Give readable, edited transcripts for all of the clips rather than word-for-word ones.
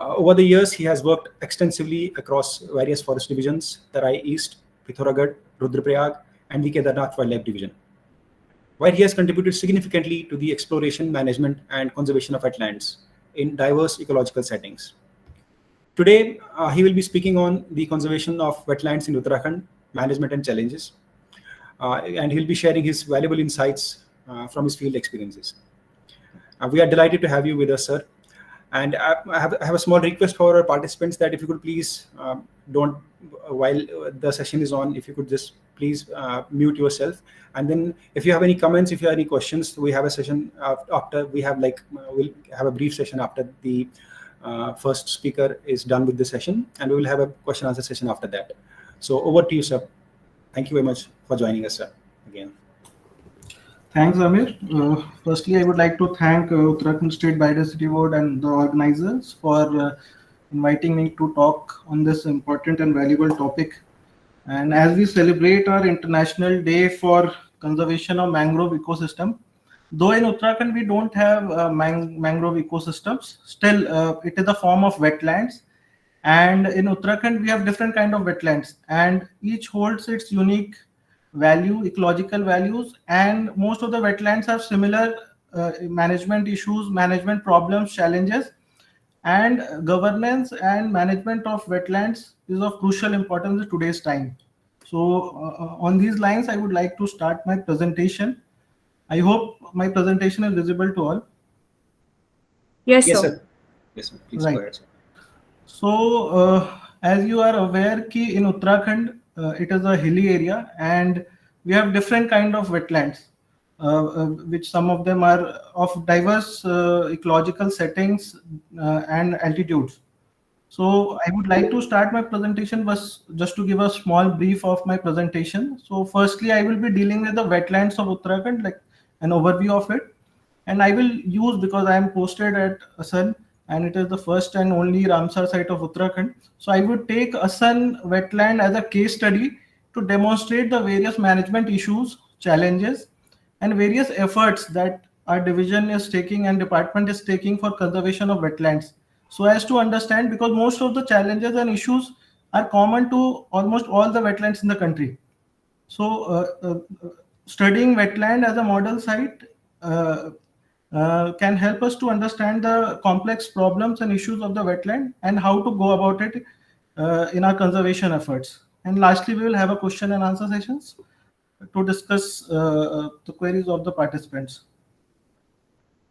Over the years, he has worked extensively across various forest divisions, Tarai East, Pithoragarh, Rudraprayag, and the Kedarnath Wildlife Division, where he has contributed significantly to the exploration, management, and conservation of wetlands in diverse ecological settings. Today, he will be speaking on the conservation of wetlands in Uttarakhand, management and challenges, and he'll be sharing his valuable insights from his field experiences. We are delighted to have you with us, sir. And I have a small request for our participants that if you could please don't, while the session is on, if you could just please mute yourself. And then if you have any comments, if you have any questions, we have a session after we have we'll have a brief session after the first speaker is done with the session, and we will have a question answer session after that. So over to you, sir. Thank you very much for joining us, sir, again. Thanks, Amir. Firstly, I would like to thank Uttarakhand State Biodiversity Board and the organizers for inviting me to talk on this important and valuable topic. And as we celebrate our International Day for Conservation of Mangrove Ecosystem, though in Uttarakhand we don't have mangrove ecosystems, still it is a form of wetlands. And in Uttarakhand we have different kind of wetlands, and each holds its unique value, ecological values, and most of the wetlands have similar management issues, management problems, challenges, and governance and management of wetlands is of crucial importance in today's time. So on these lines, I would like to start my presentation. I hope my presentation is visible to all. Yes, Yes, sir. sir. Yes, sir. Please Right. go ahead, sir. So as you are aware, ki in Uttarakhand, it is a hilly area, and we have different kind of wetlands, which some of them are of diverse ecological settings and altitudes. So I would like to start my presentation just to give a small brief of my presentation. So firstly, I will be dealing with the wetlands of Uttarakhand, like an overview of it. And I will use, because I am posted at Asan, and it is the first and only Ramsar site of Uttarakhand. So I would take Asan wetland as a case study to demonstrate the various management issues, challenges, and various efforts that our division is taking and department is taking for conservation of wetlands. So as to understand, because most of the challenges and issues are common to almost all the wetlands in the country. So studying wetland as a model site can help us to understand the complex problems and issues of the wetland and how to go about it in our conservation efforts. And lastly, we will have a question and answer sessions to discuss the queries of the participants.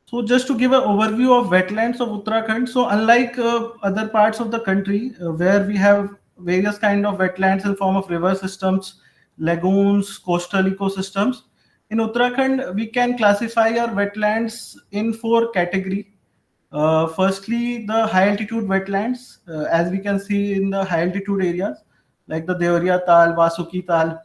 So just to give an overview of wetlands of Uttarakhand, so unlike other parts of the country where we have various kind of wetlands in form of river systems, lagoons, coastal ecosystems, in Uttarakhand we can classify our wetlands in 4 categories. Firstly, the high altitude wetlands, as we can see in the high altitude areas like the Deoria Tal, Vasuki Tal.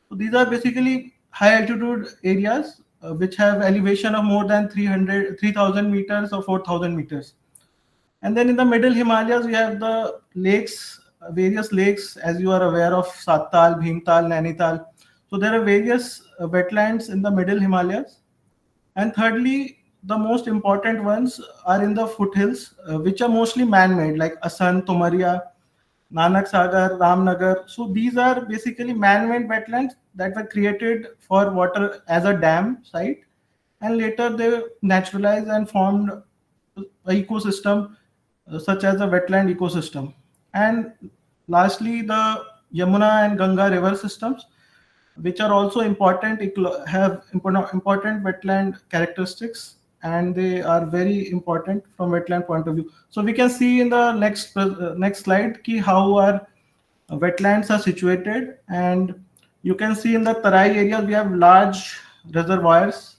So these are basically high altitude areas which have elevation of more than 3,000 meters or 4,000 meters. And then in the middle Himalayas, we have the lakes, various lakes, as you are aware of, Sattal, Bhimtal, Nainital. So there are various wetlands in the middle Himalayas. And thirdly, the most important ones are in the foothills, which are mostly man-made, like Asan, Tomaria, Nanak Sagar, Ramnagar. So these are basically man-made wetlands that were created for water as a dam site, and later they naturalized and formed an ecosystem such as a wetland ecosystem. And lastly, the Yamuna and Ganga river systems, which are also important, have important wetland characteristics, and they are very important from wetland point of view. So we can see in the next slide how our wetlands are situated, and you can see in the Tarai area we have large reservoirs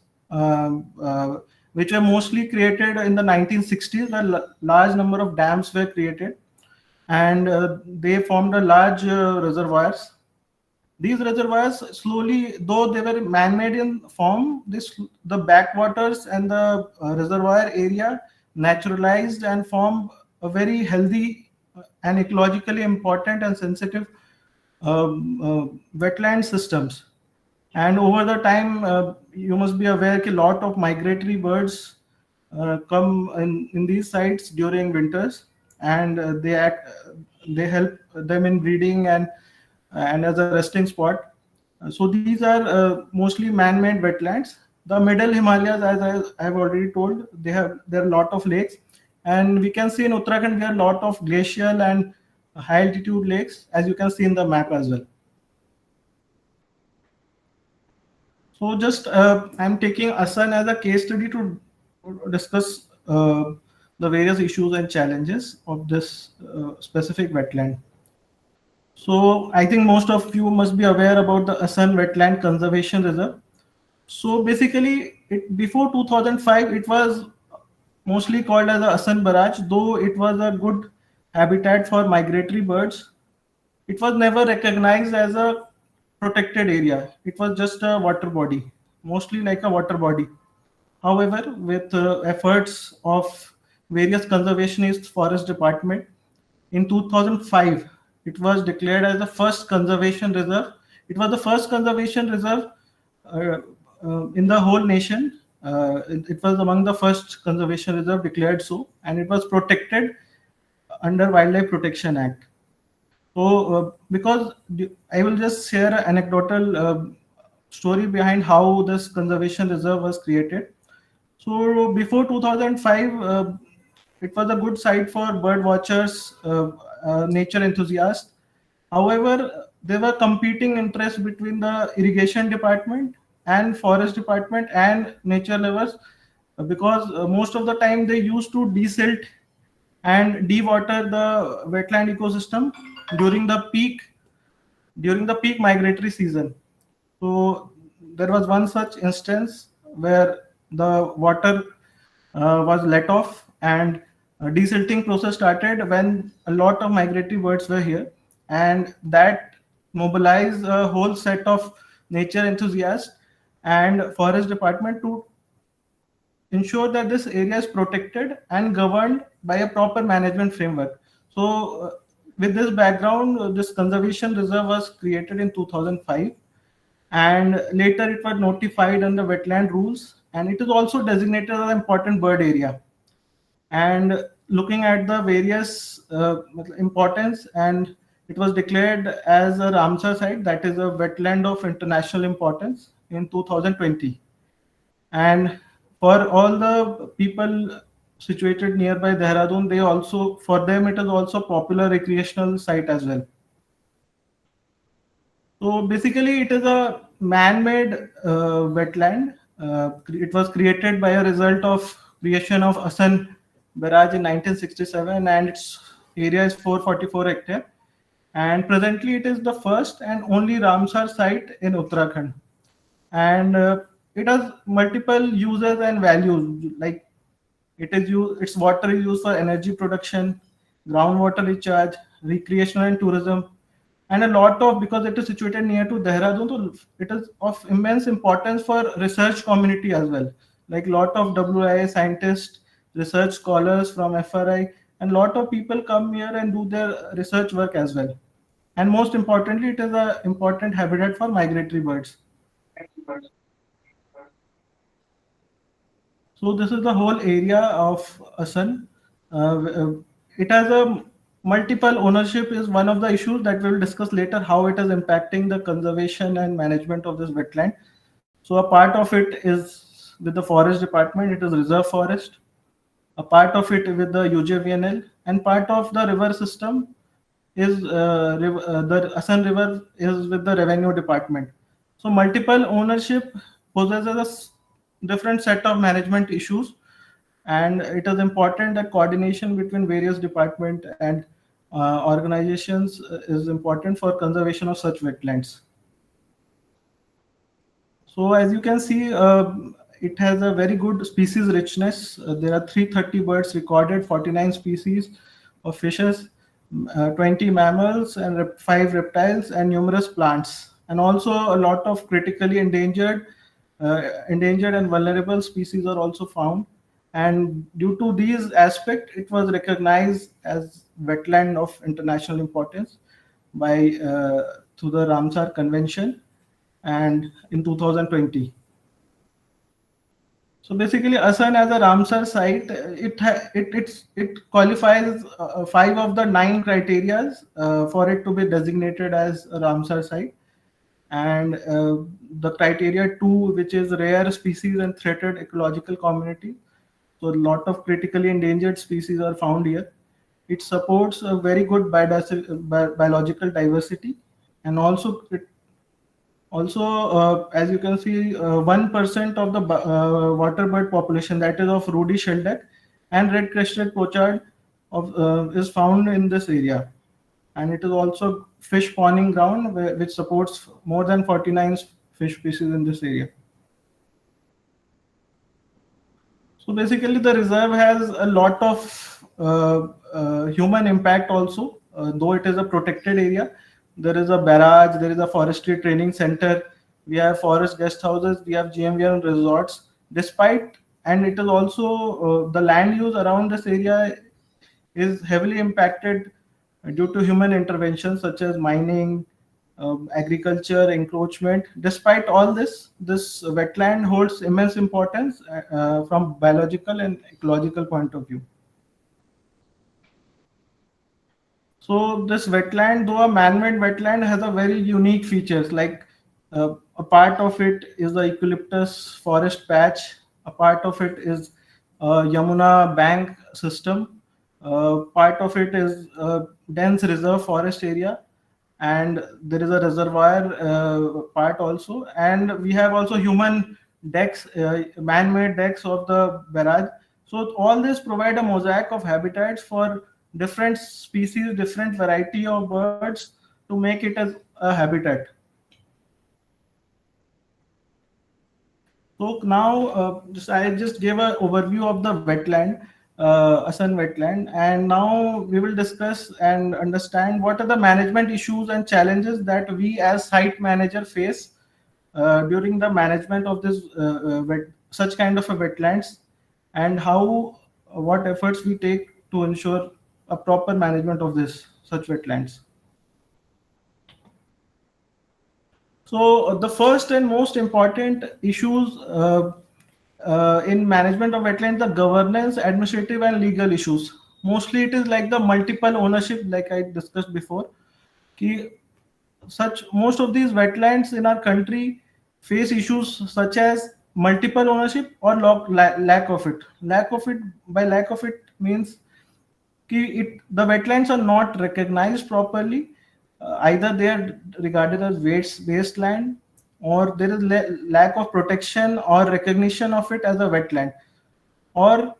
which were mostly created in the 1960s. A large number of dams were created, and they formed a large reservoirs. These reservoirs slowly, though they were man-made in form, the backwaters and the reservoir area naturalized and formed a very healthy and ecologically important and sensitive wetland systems. And over the time, you must be aware that a lot of migratory birds come in these sites during winters. and they help them in breeding and as a resting spot. So these are mostly man-made wetlands. The middle Himalayas, as I have already told, there are a lot of lakes, and we can see in Uttarakhand there are a lot of glacial and high altitude lakes, as you can see in the map as well. So just I'm taking Assam as a case study to discuss the various issues and challenges of this specific wetland. So I think most of you must be aware about the Assam Wetland Conservation Reserve. So basically, before 2005, it was mostly called as the Assam Barrage, though it was a good habitat for migratory birds. It was never recognized as a protected area. It was just a water body, mostly like a water body. However, with efforts of various conservationists, forest department, in 2005, it was declared as the first conservation reserve. It was the first conservation reserve uh, in the whole nation. It was among the first conservation reserve declared so, and it was protected under Wildlife Protection Act. So, because I will just share an anecdotal story behind how this conservation reserve was created. So, before 2005, it was a good site for bird watchers, nature enthusiasts. However, there were competing interests between the irrigation department and forest department and nature lovers, because most of the time they used to desilt and dewater the wetland ecosystem during the peak migratory season. So there was one such instance where the water was let off, and a desilting process started when a lot of migratory birds were here, and that mobilized a whole set of nature enthusiasts and forest department to ensure that this area is protected and governed by a proper management framework. So, with this background, this conservation reserve was created in 2005, and later it was notified under wetland rules, and it is also designated as an important bird area. And looking at the various importance, and it was declared as a Ramsar site, that is a wetland of international importance, in 2020. And for all the people situated nearby Dehradun, for them it is also a popular recreational site as well. So basically, it is a man-made wetland. It was created by a result of creation of Assam Barrage in 1967, and its area is 444 hectare. And presently, it is the first and only Ramsar site in Uttarakhand. And it has multiple uses and values. Like its water is used for energy production, groundwater recharge, recreational and tourism, and a lot of, because it is situated near to Dehradun, so it is of immense importance for research community as well. Like lot of WIA scientists, research scholars from FRI, and lot of people come here and do their research work as well. And most importantly, it is an important habitat for migratory birds. So this is the whole area of Assam. It has a multiple ownership is one of the issues that we will discuss later, how it is impacting the conservation and management of this wetland. So a part of it is with the forest department, it is reserve forest. A part of it with the UJVNL, and part of the river system is the Assam River is with the revenue department. So multiple ownership possesses a different set of management issues, and it is important that coordination between various department and organizations is important for conservation of such wetlands. So as you can see, it has a very good species richness. There are 330 birds recorded, 49 species of fishes, 20 mammals, and 5 reptiles, and numerous plants, and also a lot of critically endangered and vulnerable species are also found. And due to these aspects, it was recognized as wetland of international importance by through the Ramsar Convention and in 2020. So basically, Asan as a Ramsar site, it qualifies 5 of the 9 criteria for it to be designated as a Ramsar site, and the criteria 2, which is rare species and threatened ecological community. So a lot of critically endangered species are found here. It supports a very good biological diversity, and also, as you can see, 1% of the water bird population, that is of Rudy shelduck and red-crested pochard, is found in this area. And it is also fish spawning ground, which supports more than 49 fish species in this area. So basically, the reserve has a lot of human impact also, though it is a protected area. There is a barrage, there is a forestry training center, we have forest guest houses, we have GMVN resorts. And it is also the land use around this area is heavily impacted due to human interventions such as mining, agriculture, encroachment. Despite all this, this wetland holds immense importance from biological and ecological point of view. So this wetland, though a man-made wetland, has a very unique features. Like a part of it is the eucalyptus forest patch. A part of it is Yamuna bank system. Part of it is dense reserve forest area, and there is a reservoir part also. And we have also human decks, man-made decks of the barrage. So all this provide a mosaic of habitats for different species, different variety of birds to make it as a habitat. So now I just gave an overview of the wetland, Asan wetland, and now we will discuss and understand what are the management issues and challenges that we as site manager face during the management of this such kind of a wetlands, and what efforts we take to ensure a proper management of this such wetlands. So the first and most important issues in management of wetlands, the governance, administrative and legal issues. Mostly it is like the multiple ownership, like I discussed before. Most of these wetlands in our country face issues such as multiple ownership or lack of it. By lack of it means the wetlands are not recognized properly. Either they are regarded as wasteland, or there is lack of protection or recognition of it as a wetland. Or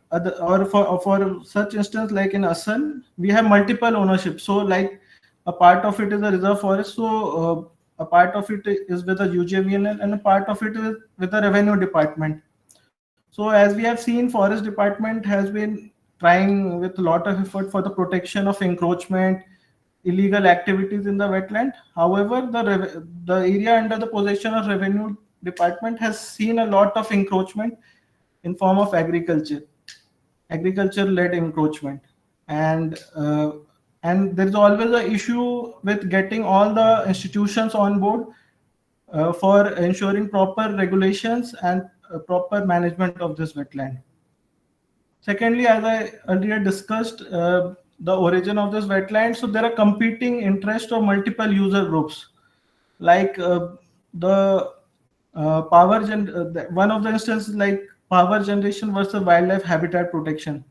for such instance, like in Assam, we have multiple ownership. So like a part of it is a reserve forest, so a part of it is with the UJVNL and a part of it is with the revenue department. So as we have seen, forest department has been trying with a lot of effort for the protection of encroachment, illegal activities in the wetland. However, the area under the possession of revenue department has seen a lot of encroachment in form of agriculture-led encroachment, and there is always an issue with getting all the institutions on board for ensuring proper regulations and proper management of this wetland. Secondly, as I earlier discussed, the origin of this wetland. So there are competing interests of multiple user groups, like one of the instances like power generation versus wildlife habitat protection.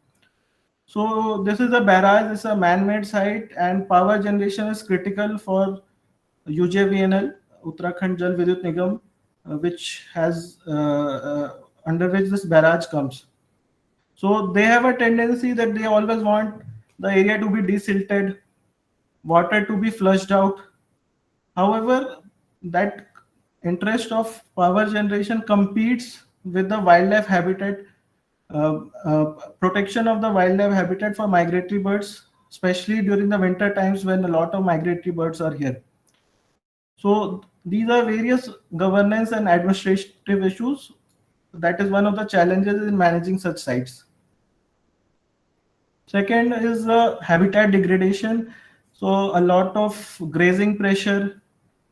So this is a barrage, this is a man-made site, and power generation is critical for UJVNL, Uttarakhand Jal Vidyut Nigam, which has under which this barrage comes. So they have a tendency that they always want the area to be desilted, water to be flushed out. However, that interest of power generation competes with the wildlife habitat, protection of the wildlife habitat for migratory birds, especially during the winter times when a lot of migratory birds are here. So these are various governance and administrative issues. That is one of the challenges in managing such sites. Second is habitat degradation. So a lot of grazing pressure,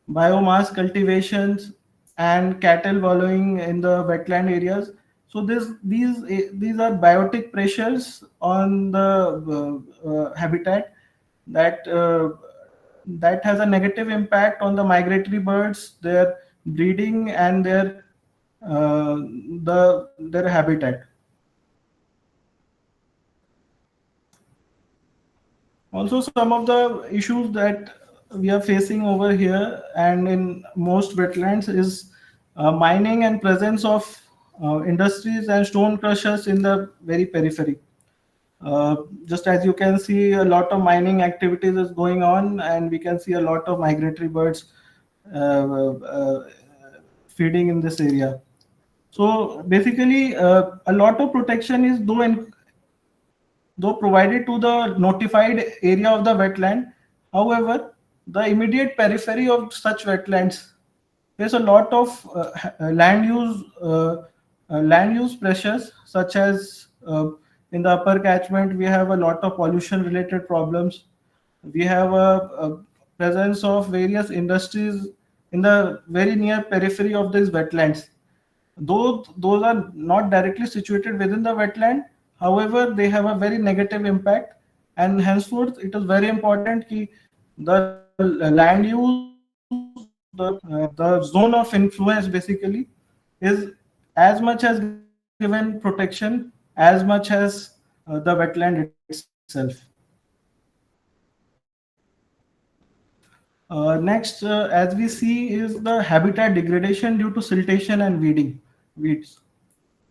biomass cultivations, and cattle wallowing in the wetland areas. So these are biotic pressures on the habitat that that has a negative impact on the migratory birds, their breeding, and their habitat. Also, some of the issues that we are facing over here and in most wetlands is mining and presence of industries and stone crushers in the very periphery. Just as you can see, a lot of mining activities is going on, and we can see a lot of migratory birds feeding in this area. So basically, a lot of protection is though provided to the notified area of the wetland. However, the immediate periphery of such wetlands, there's a lot of land use pressures, such as in the upper catchment we have a lot of pollution related problems. We have a presence of various industries in the very near periphery of these wetlands. Though those are not directly situated within the wetland, however, they have a very negative impact, and henceforth it is very important that the land use, the zone of influence basically is as much as given protection as much as the wetland itself. Next, as we see, is the habitat degradation due to siltation and weeds.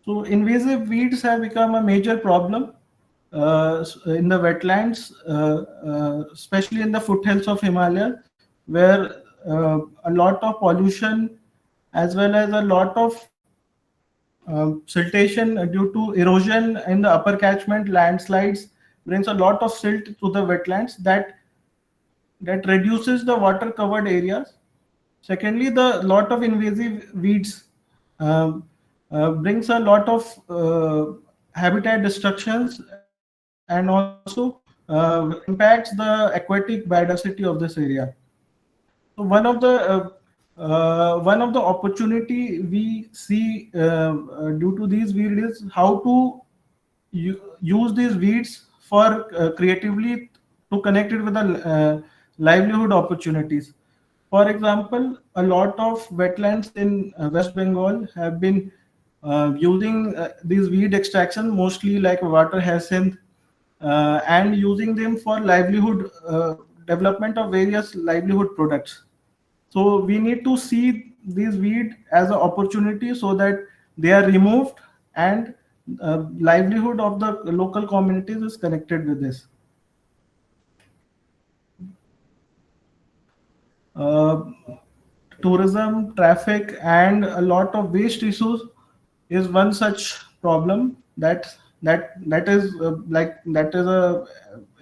So invasive weeds have become a major problem in the wetlands, especially in the foothills of Himalaya, where a lot of pollution as well as a lot of siltation due to erosion in the upper catchment, landslides brings a lot of silt to the wetlands that reduces the water covered areas. Secondly, the lot of invasive weeds brings a lot of habitat destructions, and also impacts the aquatic biodiversity of this area. So one of the opportunity we see due to these weeds is how to use these weeds for creatively to connect it with the livelihood opportunities. For example, a lot of wetlands in West Bengal have been using these weed extraction, mostly like water hyacinth, and using them for livelihood development of various livelihood products. So we need to see these weed as an opportunity so that they are removed, and livelihood of the local communities is connected with this. Uh, Tourism, traffic, and a lot of waste issues is one such problem that is that is a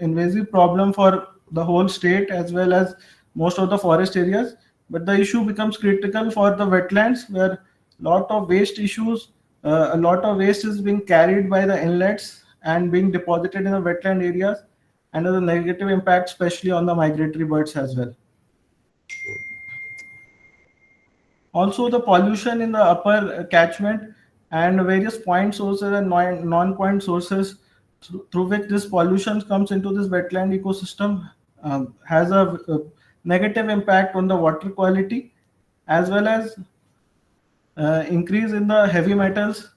invasive problem for the whole state as well as most of the forest areas. But the issue becomes critical for the wetlands, where a lot of waste is being carried by the inlets and being deposited in the wetland areas, and has a negative impact, especially on the migratory birds as well. Also, the pollution in the upper catchment and various point sources and non-point sources through which this pollution comes into this wetland ecosystem has a negative impact on the water quality, as well as increase in the heavy metals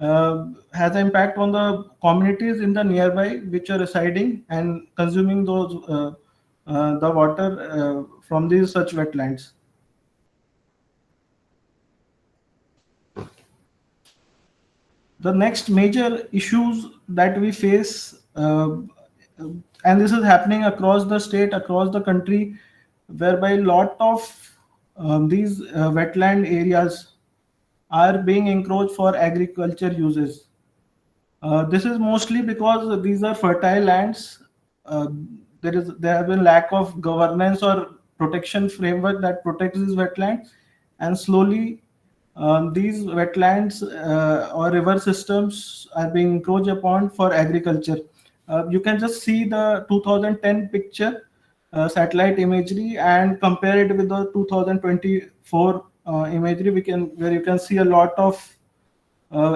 has an impact on the communities in the nearby which are residing and consuming the water from these such wetlands. The next major issues that we face, and this is happening across the state, across the country, whereby a lot of these wetland areas are being encroached for agriculture uses. This is mostly because these are fertile lands. Uh, there have been lack of governance or protection framework that protects these wetlands, and slowly these wetlands or river systems are being encroached upon for agriculture. You can just see the 2010 picture, satellite imagery, and compare it with the 2024 imagery. Where you can see a lot of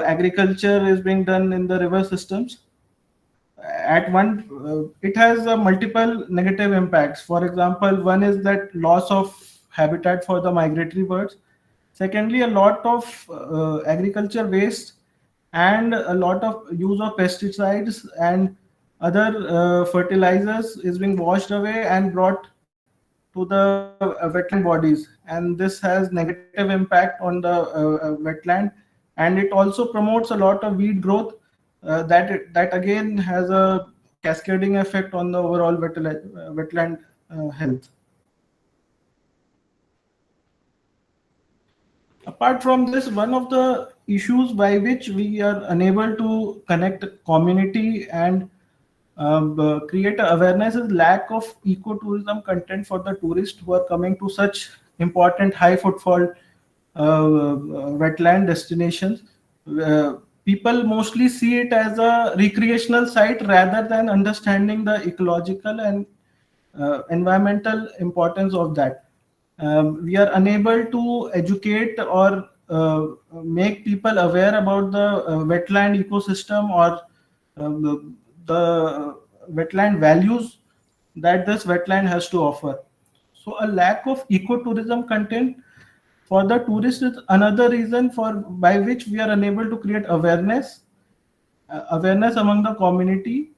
agriculture is being done in the river systems. At one, it has multiple negative impacts. For example, one is that loss of habitat for the migratory birds. Secondly, a lot of agriculture waste and a lot of use of pesticides and other fertilizers is being washed away and brought to the wetland bodies, and this has negative impact on the wetland, and it also promotes a lot of weed growth that again has a cascading effect on the overall wetland health. Apart from this, one of the issues by which we are unable to connect community and create awareness is lack of ecotourism content for the tourists who are coming to such important high footfall wetland destinations. People mostly see it as a recreational site rather than understanding the ecological and environmental importance of that. We are unable to educate or make people aware about the wetland ecosystem or the wetland values that this wetland has to offer. So a lack of ecotourism content for the tourist is another reason for by which we are unable to create awareness among the community,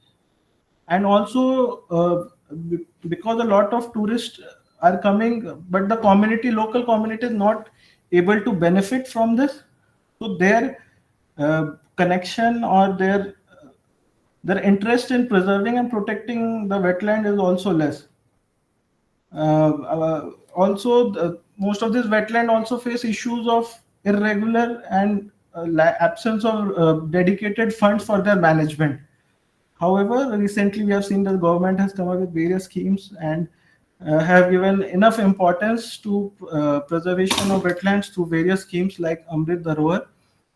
and also because a lot of tourists are coming but the local community is not able to benefit from this, so their connection or their interest in preserving and protecting the wetland is also less. Also, most of this wetland also face issues of irregular and absence of dedicated funds for their management. However, recently we have seen that the government has come up with various schemes and have given enough importance to preservation of wetlands through various schemes like Amrit Dharohar,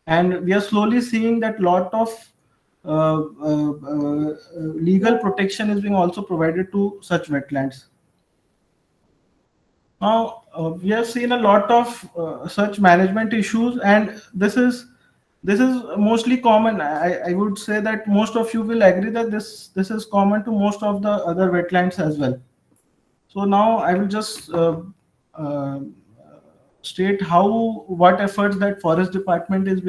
and we are slowly seeing that lot of legal protection is being also provided to such wetlands. Now, we have seen a lot of such management issues, and this is mostly common. I would say that most of you will agree that this is common to most of the other wetlands as well. So now I will just state what efforts that forest department is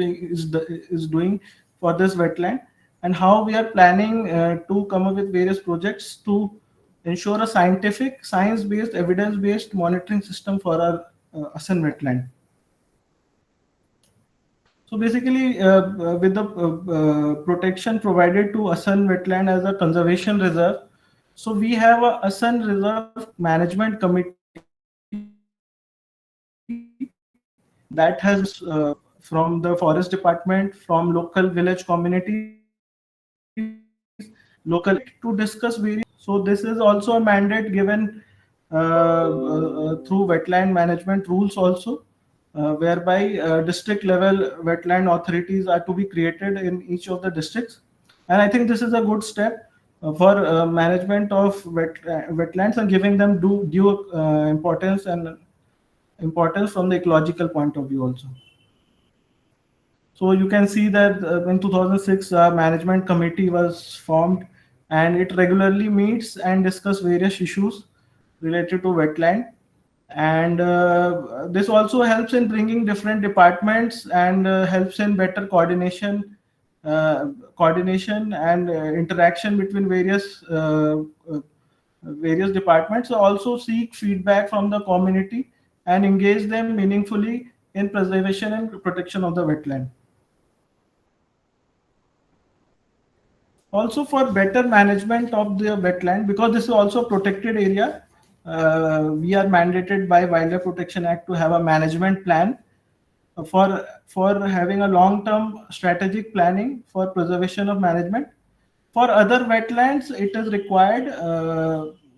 doing for this wetland, and how we are planning to come up with various projects to ensure a science-based, evidence-based monitoring system for our Assan wetland. So basically, with the protection provided to Assan wetland as a conservation reserve, so we have a Assan Reserve Management Committee that has from the forest department, from local village communities, local to discuss various. So this is also a mandate given through wetland management rules also, whereby district level wetland authorities are to be created in each of the districts. And I think this is a good step for management of wetlands and giving them due importance from the ecological point of view also. So you can see that in 2006, a management committee was formed, and it regularly meets and discuss various issues related to wetland. And this also helps in bringing different departments and helps in better coordination and interaction between various departments. Also seek feedback from the community and engage them meaningfully in preservation and protection of the wetland. Also, for better management of the wetland, because this is also a protected area, we are mandated by Wildlife Protection Act to have a management plan for having a long-term strategic planning for preservation of management. For other wetlands, it is required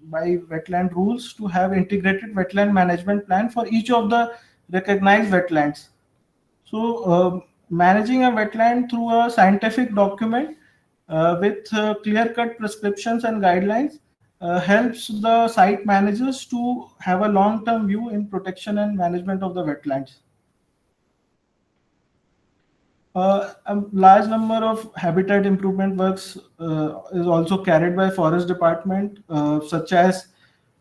by wetland rules to have integrated wetland management plan for each of the recognized wetlands. So managing a wetland through a scientific document with clear-cut prescriptions and guidelines helps the site managers to have a long-term view in protection and management of the wetlands. A large number of habitat improvement works is also carried by forest department, such as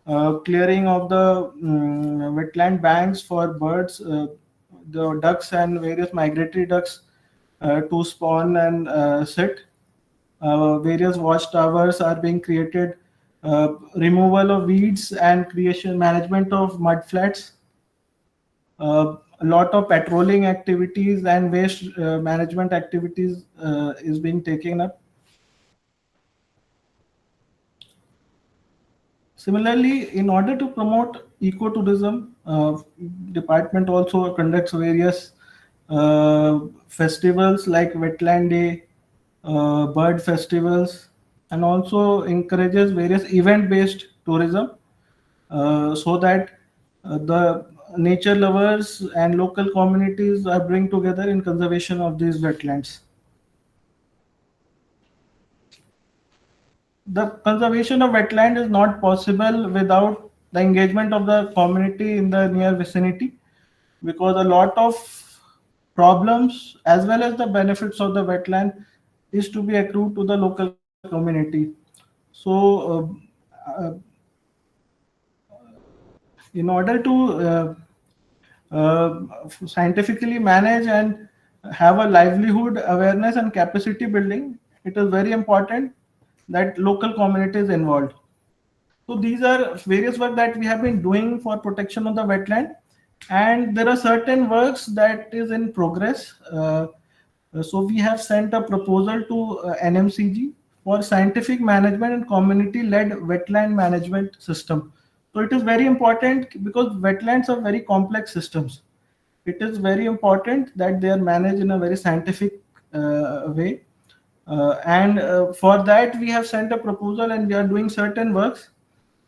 clearing of the wetland banks for birds, the ducks and various migratory ducks to spawn and sit. Various watchtowers are being created, removal of weeds and creation management of mud flats. A lot of patrolling activities and waste management activities is being taken up. Similarly, in order to promote ecotourism, department also conducts various festivals like Wetland Day, bird festivals, and also encourages various event-based tourism, so that the nature lovers and local communities are bring together in conservation of these wetlands. The conservation of wetland is not possible without the engagement of the community in the near vicinity, because a lot of problems as well as the benefits of the wetland is to be accrued to the local community. So in order to scientifically manage and have a livelihood awareness and capacity building, it is very important that local community is involved. So these are various work that we have been doing for protection of the wetland, and there are certain works that is in progress. So we have sent a proposal to NMCG for scientific management and community-led wetland management system. So it is very important because wetlands are very complex systems. It is very important that they are managed in a very scientific way. And for that, we have sent a proposal and we are doing certain works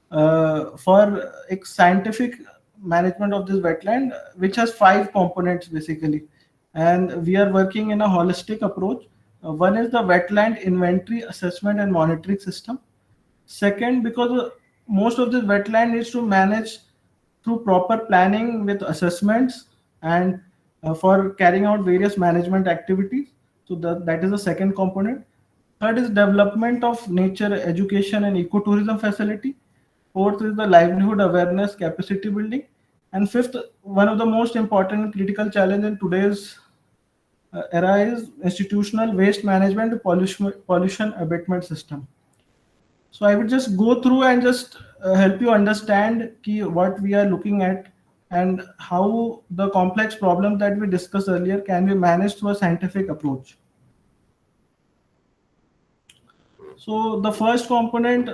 for a scientific management of this wetland, which has 5 components basically. And we are working in a holistic approach. One is the wetland inventory, assessment, and monitoring system. Second, because most of this wetland needs to manage through proper planning with assessments and for carrying out various management activities. So that is the second component. Third is development of nature education and ecotourism facility. Fourth is the livelihood awareness capacity building. And fifth, one of the most important critical challenge in today's era is institutional waste management pollution abatement system. So I would just go through and just help you understand what we are looking at and how the complex problems that we discussed earlier can be managed through a scientific approach. So the first component,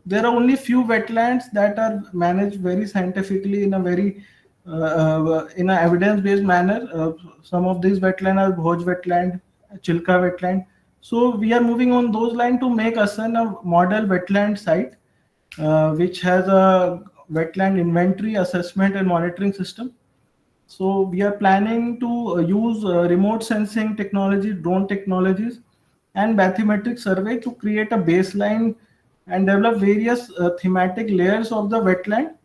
there are only few wetlands that are managed very scientifically in a very in an evidence-based manner. Some of these wetlands are Bhoj wetland, Chilka wetland. So we are moving on those lines to make Asan a model wetland site, which has a wetland inventory, assessment, and monitoring system. So we are planning to use remote sensing technology, drone technologies, and bathymetric survey to create a baseline and develop various thematic layers of the wetland,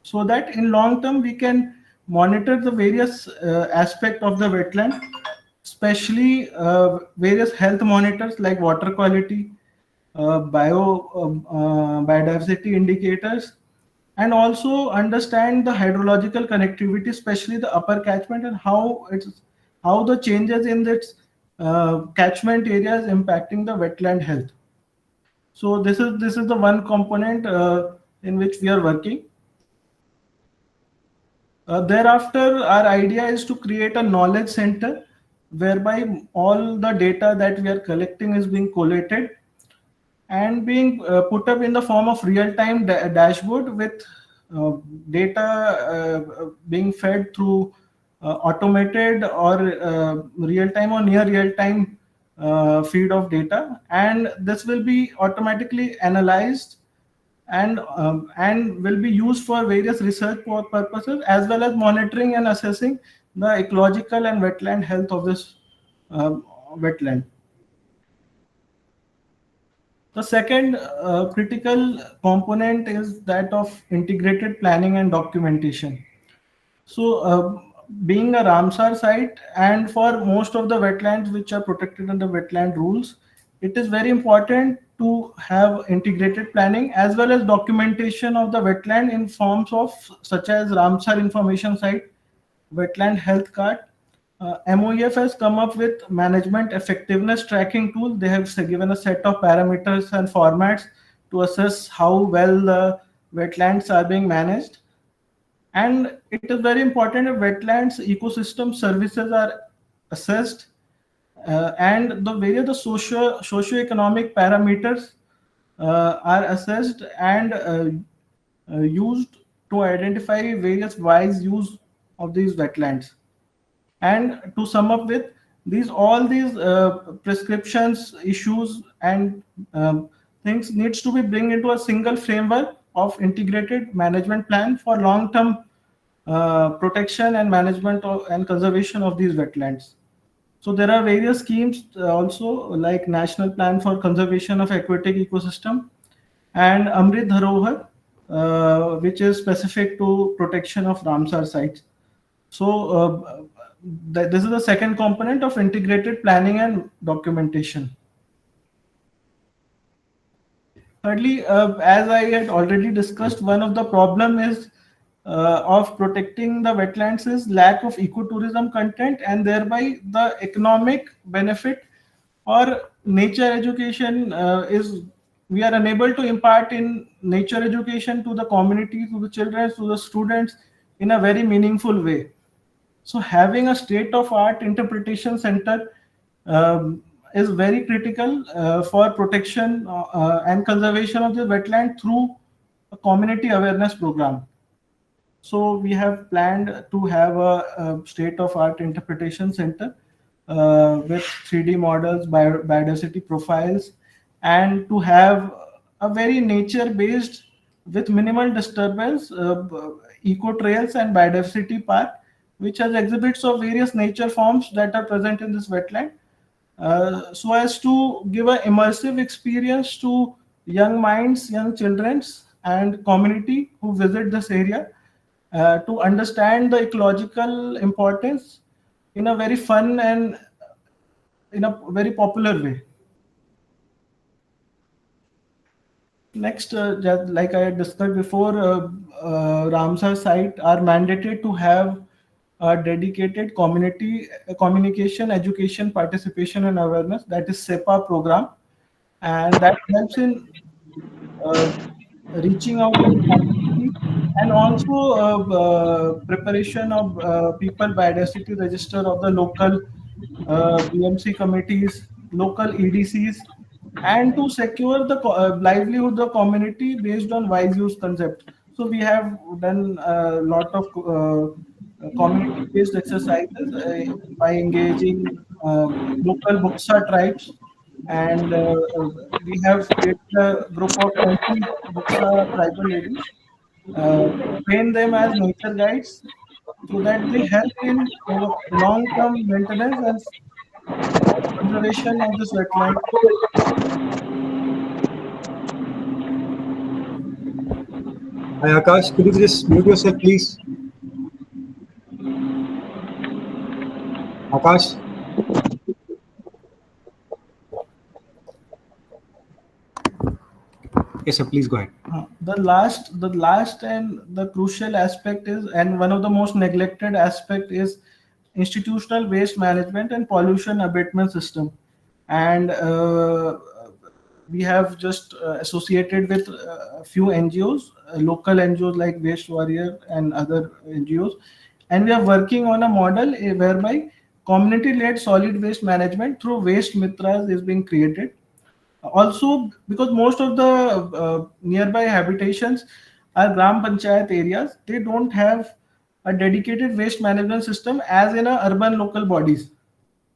so that in long term we can monitor the various aspect of the wetland, especially various health monitors like water quality, biodiversity indicators, and also understand the hydrological connectivity, especially the upper catchment, and how the changes in its catchment areas impacting the wetland health. So this is the one component in which we are working. Thereafter, our idea is to create a knowledge center whereby all the data that we are collecting is being collated and being put up in the form of real-time dashboard with data being fed through automated or real-time or near real-time feed of data, and this will be automatically analyzed and will be used for various research purposes, as well as monitoring and assessing the ecological and wetland health of this wetland. The second critical component is that of integrated planning and documentation. So being a Ramsar site, and for most of the wetlands which are protected under wetland rules, it is very important to have integrated planning as well as documentation of the wetland in forms of such as Ramsar information site, wetland health card. MOEF has come up with management effectiveness tracking tool. They have given a set of parameters and formats to assess how well the wetlands are being managed. And it is very important that wetlands ecosystem services are assessed, and the various the socio-economic parameters are assessed and used to identify various wise use of these wetlands. And to sum up with all these prescriptions, issues, and things needs to be bring into a single framework of integrated management plan for long-term protection and management and conservation of these wetlands. So there are various schemes also, like National Plan for Conservation of Aquatic Ecosystem and Amrit Dharohar, which is specific to protection of Ramsar sites. So this is the second component of integrated planning and documentation. Thirdly, as I had already discussed, one of the problem is of protecting the wetlands is lack of ecotourism content, and thereby the economic benefit or nature education is we are unable to impart in nature education to the community, to the children, to the students in a very meaningful way. So having a state-of-art interpretation center is very critical for protection and conservation of the wetland through a community awareness program. So we have planned to have a state-of-art interpretation center with 3D models, biodiversity profiles, and to have a very nature-based with minimal disturbance eco trails and biodiversity park, which has exhibits of various nature forms that are present in this wetland, so as to give an immersive experience to young minds, young children, and community who visit this area to understand the ecological importance in a very fun and in a very popular way. Next, like I had discussed before, Ramsar site are mandated to have a dedicated community communication, education, participation, and awareness, that is SEPA program, and that helps in reaching out to the community, and also preparation of people biodiversity register of the local BMC committees, local EDCs, and to secure the livelihood of the community based on wise use concept. So we have done a lot of community-based exercises by engaging local Buksa tribes, and we have created a group of 20 Buksa tribal ladies, train them as nature guides so that they help in long-term maintenance and conservation of this wetland. Hi Akash, could you just mute yourself, please? Akash? Yes, sir, please go ahead. The last and the crucial aspect is, and one of the most neglected aspect is institutional waste management and pollution abatement system. And we have just associated with a few NGOs, local NGOs like Waste Warrior and other NGOs, and we are working on a model whereby community-led solid waste management through waste mitras is being created. Also, because most of the nearby habitations are Gram Panchayat areas, they don't have a dedicated waste management system as in urban local bodies.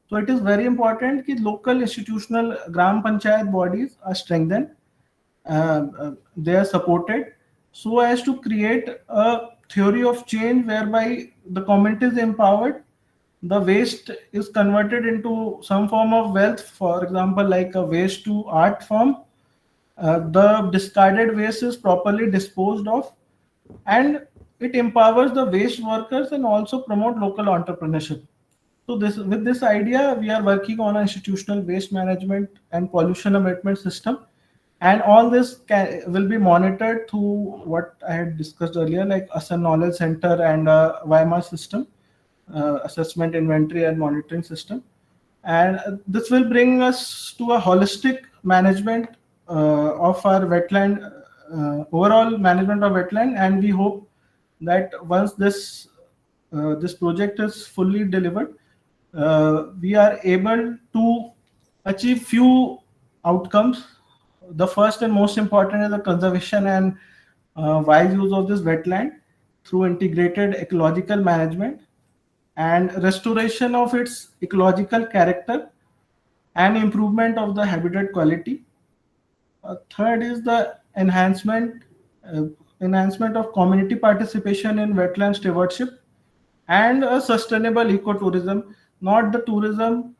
So it is very important that local institutional Gram Panchayat bodies are strengthened, they are supported, so as to create a theory of change whereby the community is empowered, the waste is converted into some form of wealth, for example, like a waste to art form. The discarded waste is properly disposed of, and it empowers the waste workers and also promote local entrepreneurship. So with this idea, we are working on an institutional waste management and pollution abatement system, and all this will be monitored through what I had discussed earlier, like a knowledge center and a YMA system, assessment, inventory, and monitoring system. And this will bring us to a holistic management of our wetland, overall management of wetland, and we hope that once this project is fully delivered, we are able to achieve few outcomes. The first and most important is the conservation and wise use of this wetland through integrated ecological management and restoration of its ecological character and improvement of the habitat quality. Third is the enhancement of community participation in wetland stewardship and a sustainable ecotourism, not the tourism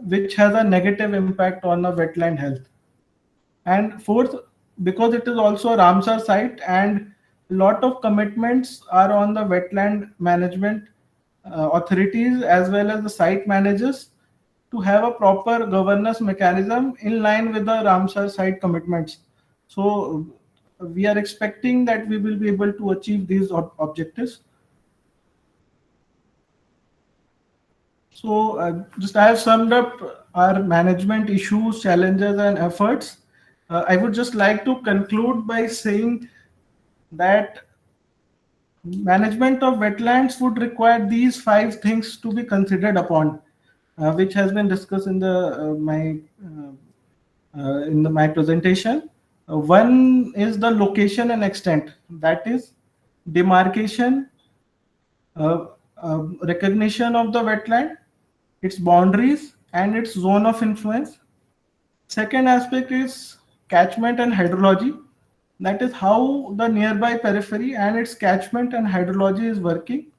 which has a negative impact on the wetland health. And fourth, because it is also a Ramsar site and a lot of commitments are on the wetland management authorities as well as the site managers to have a proper governance mechanism in line with the Ramsar site commitments. So we are expecting that we will be able to achieve these objectives. So I have summed up our management issues, challenges, and efforts. I would just like to conclude by saying that management of wetlands would require these 5 things to be considered upon, which has been discussed in my presentation. One is the location and extent, that is demarcation, recognition of the wetland, its boundaries and its zone of influence. Second aspect is catchment and hydrology, that is how the nearby periphery and its catchment and hydrology is working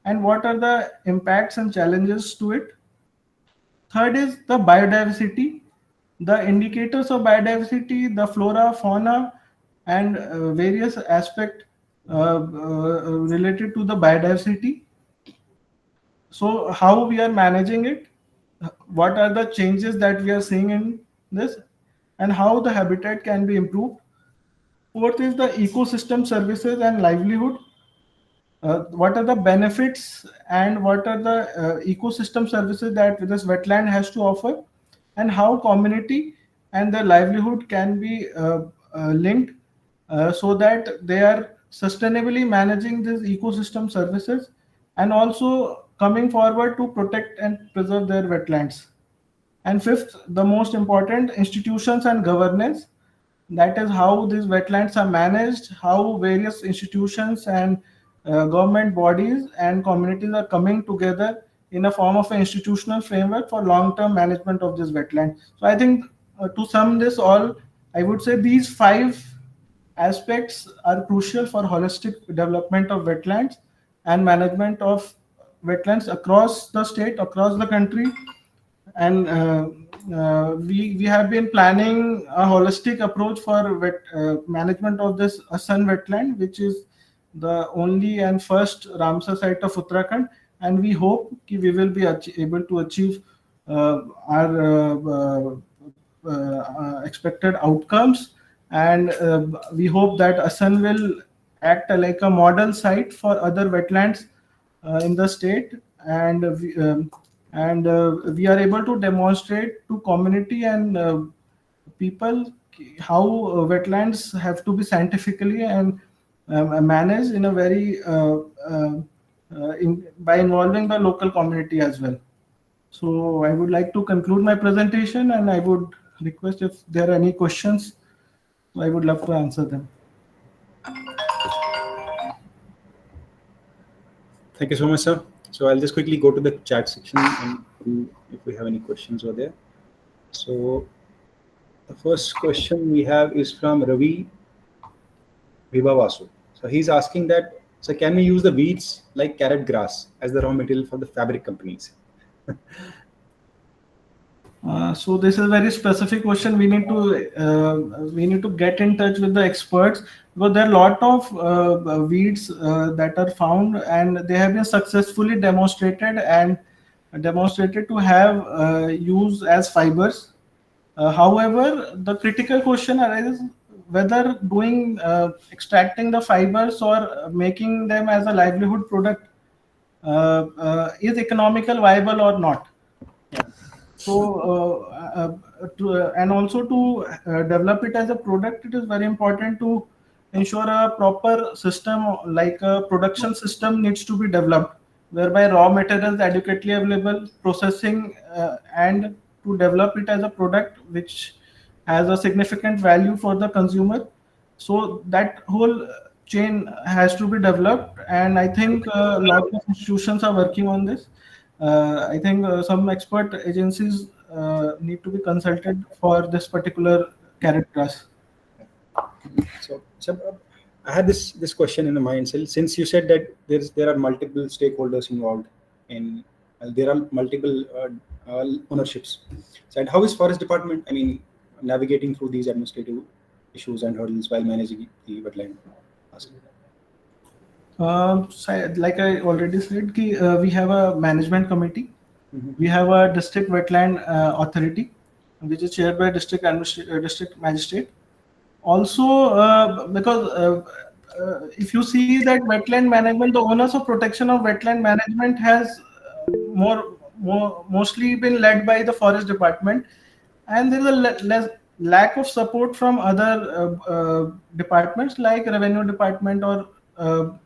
and what are the impacts and challenges to it. Third is the biodiversity, the indicators of biodiversity, the flora, fauna, and various aspects related to the biodiversity. So how we are managing it, what are the changes that we are seeing in this, and how the habitat can be improved. Fourth is the ecosystem services and livelihood. What are the benefits and what are the ecosystem services that this wetland has to offer, and how community and their livelihood can be linked so that they are sustainably managing these ecosystem services and also coming forward to protect and preserve their wetlands. And fifth, the most important, institutions and governance. That is how these wetlands are managed, how various institutions and government bodies and communities are coming together in a form of an institutional framework for long-term management of this wetland. So I think to sum this all, I would say these 5 aspects are crucial for holistic development of wetlands and management of wetlands across the state, across the country. And we have been planning a holistic approach for management of this Asan wetland, which is the only and first Ramsar site of Uttarakhand, and we hope we will be able to achieve our expected outcomes, and we hope that Asan will act like a model site for other wetlands in the state, and we are able to demonstrate to community and people how wetlands have to be scientifically and managed in a very by involving the local community as well. So I would like to conclude my presentation, and I would request if there are any questions, I would love to answer them. Thank you so much, sir. So I'll just quickly go to the chat section and see if we have any questions over there. So the first question we have is from Ravi Vibhavasu. So he's asking that, so can we use the weeds like carrot grass as the raw material for the fabric companies? So this is a very specific question. We need to get in touch with the experts, because there are a lot of weeds that are found, and they have been successfully demonstrated to have use as fibers. However, the critical question arises whether doing extracting the fibers or making them as a livelihood product is economical viable or not. So, and also to develop it as a product, it is very important to ensure a proper system, like a production system needs to be developed, whereby raw materials adequately available, processing, and to develop it as a product which has a significant value for the consumer. So that whole chain has to be developed, and I think a lot of institutions are working on this. I think some expert agencies need to be consulted for this particular characters. So I had this question in the mind. Since you said that there are multiple stakeholders involved in, there are multiple ownerships. So, and how is Forest Department, I mean, navigating through these administrative issues and hurdles while managing the wetland? So, like I already said, we have a management committee. We have a district wetland authority, which is chaired by district magistrate. Also, because if you see that wetland management, the onus of protection of wetland management has mostly been led by the forest department, and there is a lack of support from other departments like revenue department or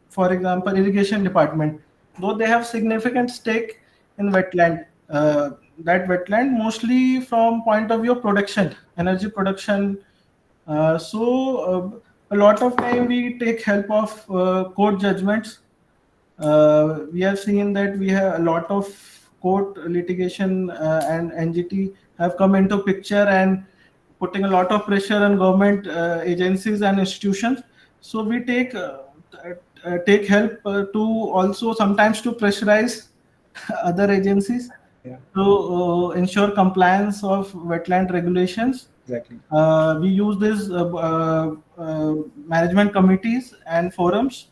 for example irrigation department, though they have significant stake in wetland. That wetland mostly from point of view of production, energy production. A lot of time we take help of court judgments. We have seen that we have a lot of court litigation and NGT have come into picture and putting a lot of pressure on government agencies and institutions. So we take help to also sometimes to pressurize other agencies to ensure compliance of wetland regulations. Exactly. We use these management committees and forums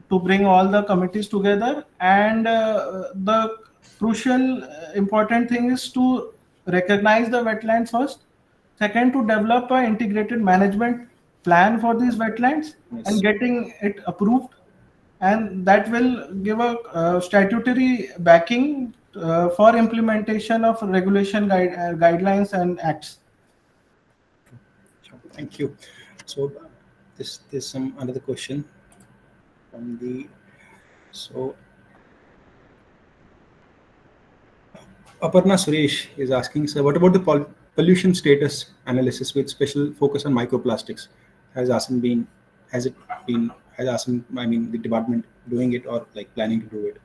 to bring all the committees together, and the crucial important thing is to recognize the wetlands first. Second, to develop an integrated management plan for these wetlands and getting it approved, and that will give a statutory backing for implementation of regulation guidelines and acts. Thank you. So there's some another question from the Aparna Suresh is asking, sir, what about the pollution status analysis with special focus on microplastics? Has the department doing it or like planning to do it?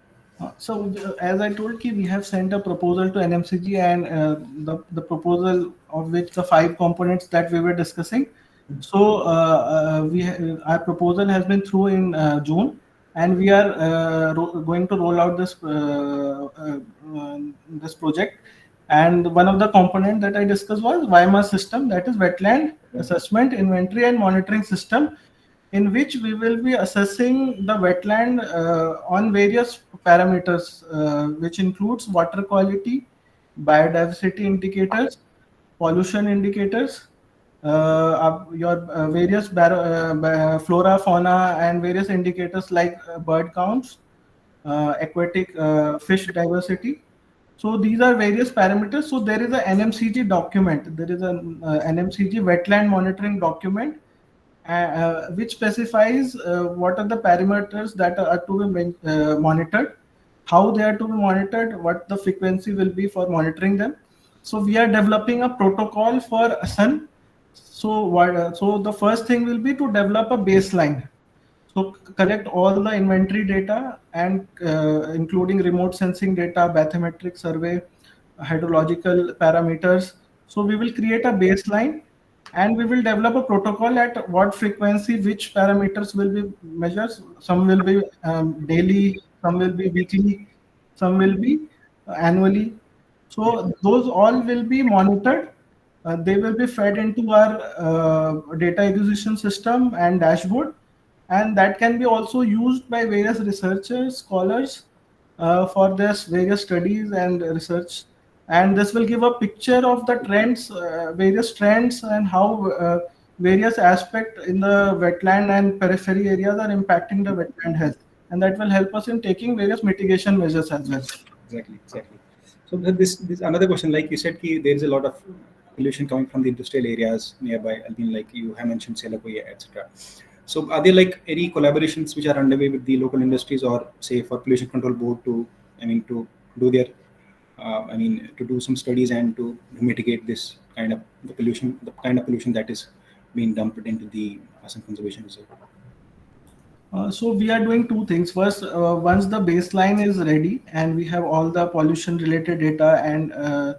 So as I told you, we have sent a proposal to NMCG, and the proposal of which the 5 components that we were discussing. So our proposal has been through in June, and we are going to roll out this project. And one of the components that I discussed was WIMA system, that is wetland assessment, inventory and monitoring system, in which we will be assessing the wetland on various parameters, which includes water quality, biodiversity indicators, pollution indicators, your various flora, fauna, and various indicators like bird counts, aquatic fish diversity. So these are various parameters. So there is a NMCG document. There is an NMCG wetland monitoring document, which specifies what are the parameters that are to be monitored, how they are to be monitored, what the frequency will be for monitoring them. So we are developing a protocol for sun. So the first thing will be to develop a baseline. So collect all the inventory data and including remote sensing data, bathymetric survey, hydrological parameters. So we will create a baseline, and we will develop a protocol at what frequency which parameters will be measured. Some will be daily, some will be weekly, some will be annually. So those all will be monitored. They will be fed into our data acquisition system and dashboard, and that can be also used by various researchers, scholars for their various studies and research. And this will give a picture of the trends, various trends, and how various aspects in the wetland and periphery areas are impacting the wetland health. And that will help us in taking various mitigation measures as well. Exactly. So this another question, like you said, there is a lot of pollution coming from the industrial areas nearby. I mean, like you have mentioned Selakoya, etc. So are there like any collaborations which are underway with the local industries, or say for pollution control board to, to do their, to do some studies and to mitigate this kind of the kind of pollution that is being dumped into the Assam Conservation Reserve? So we are doing two things. First, once the baseline is ready and we have all the pollution related data and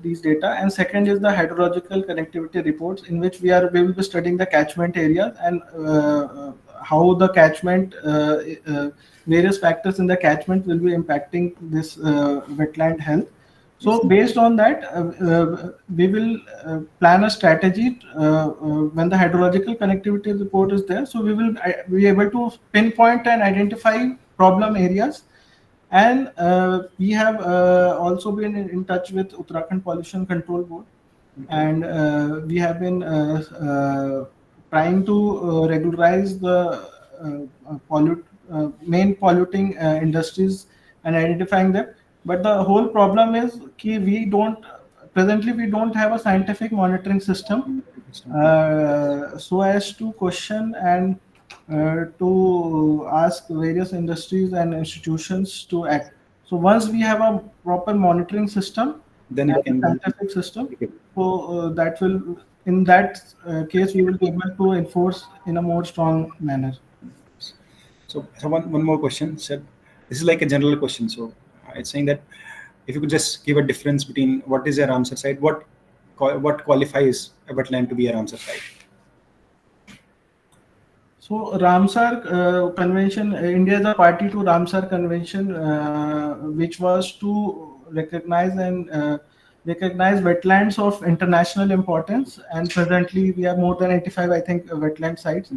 these data, and second is the hydrological connectivity reports, in which we will be studying the catchment areas and how the catchment, various factors in the catchment will be impacting this wetland health. So based on that, we will plan a strategy when the hydrological connectivity report is there. So we will be able to pinpoint and identify problem areas. And we have also been in touch with Uttarakhand Pollution Control Board. And we have been trying to regularize the main polluting industries and identifying them. But the whole problem is that presently we don't have a scientific monitoring system so as to question and to ask various industries and institutions to act. So once we have a proper monitoring system, then it can scientific system, so that will, in that case, we will be able to enforce in a more strong manner. So one more question, sir. This is like a general question. So it's saying that if you could just give a difference between what is a Ramsar site, what qualifies a wetland to be a Ramsar site? So Ramsar Convention, India is a party to Ramsar Convention, which was to recognize wetlands of international importance. And presently we have more than 85, I think, wetland sites.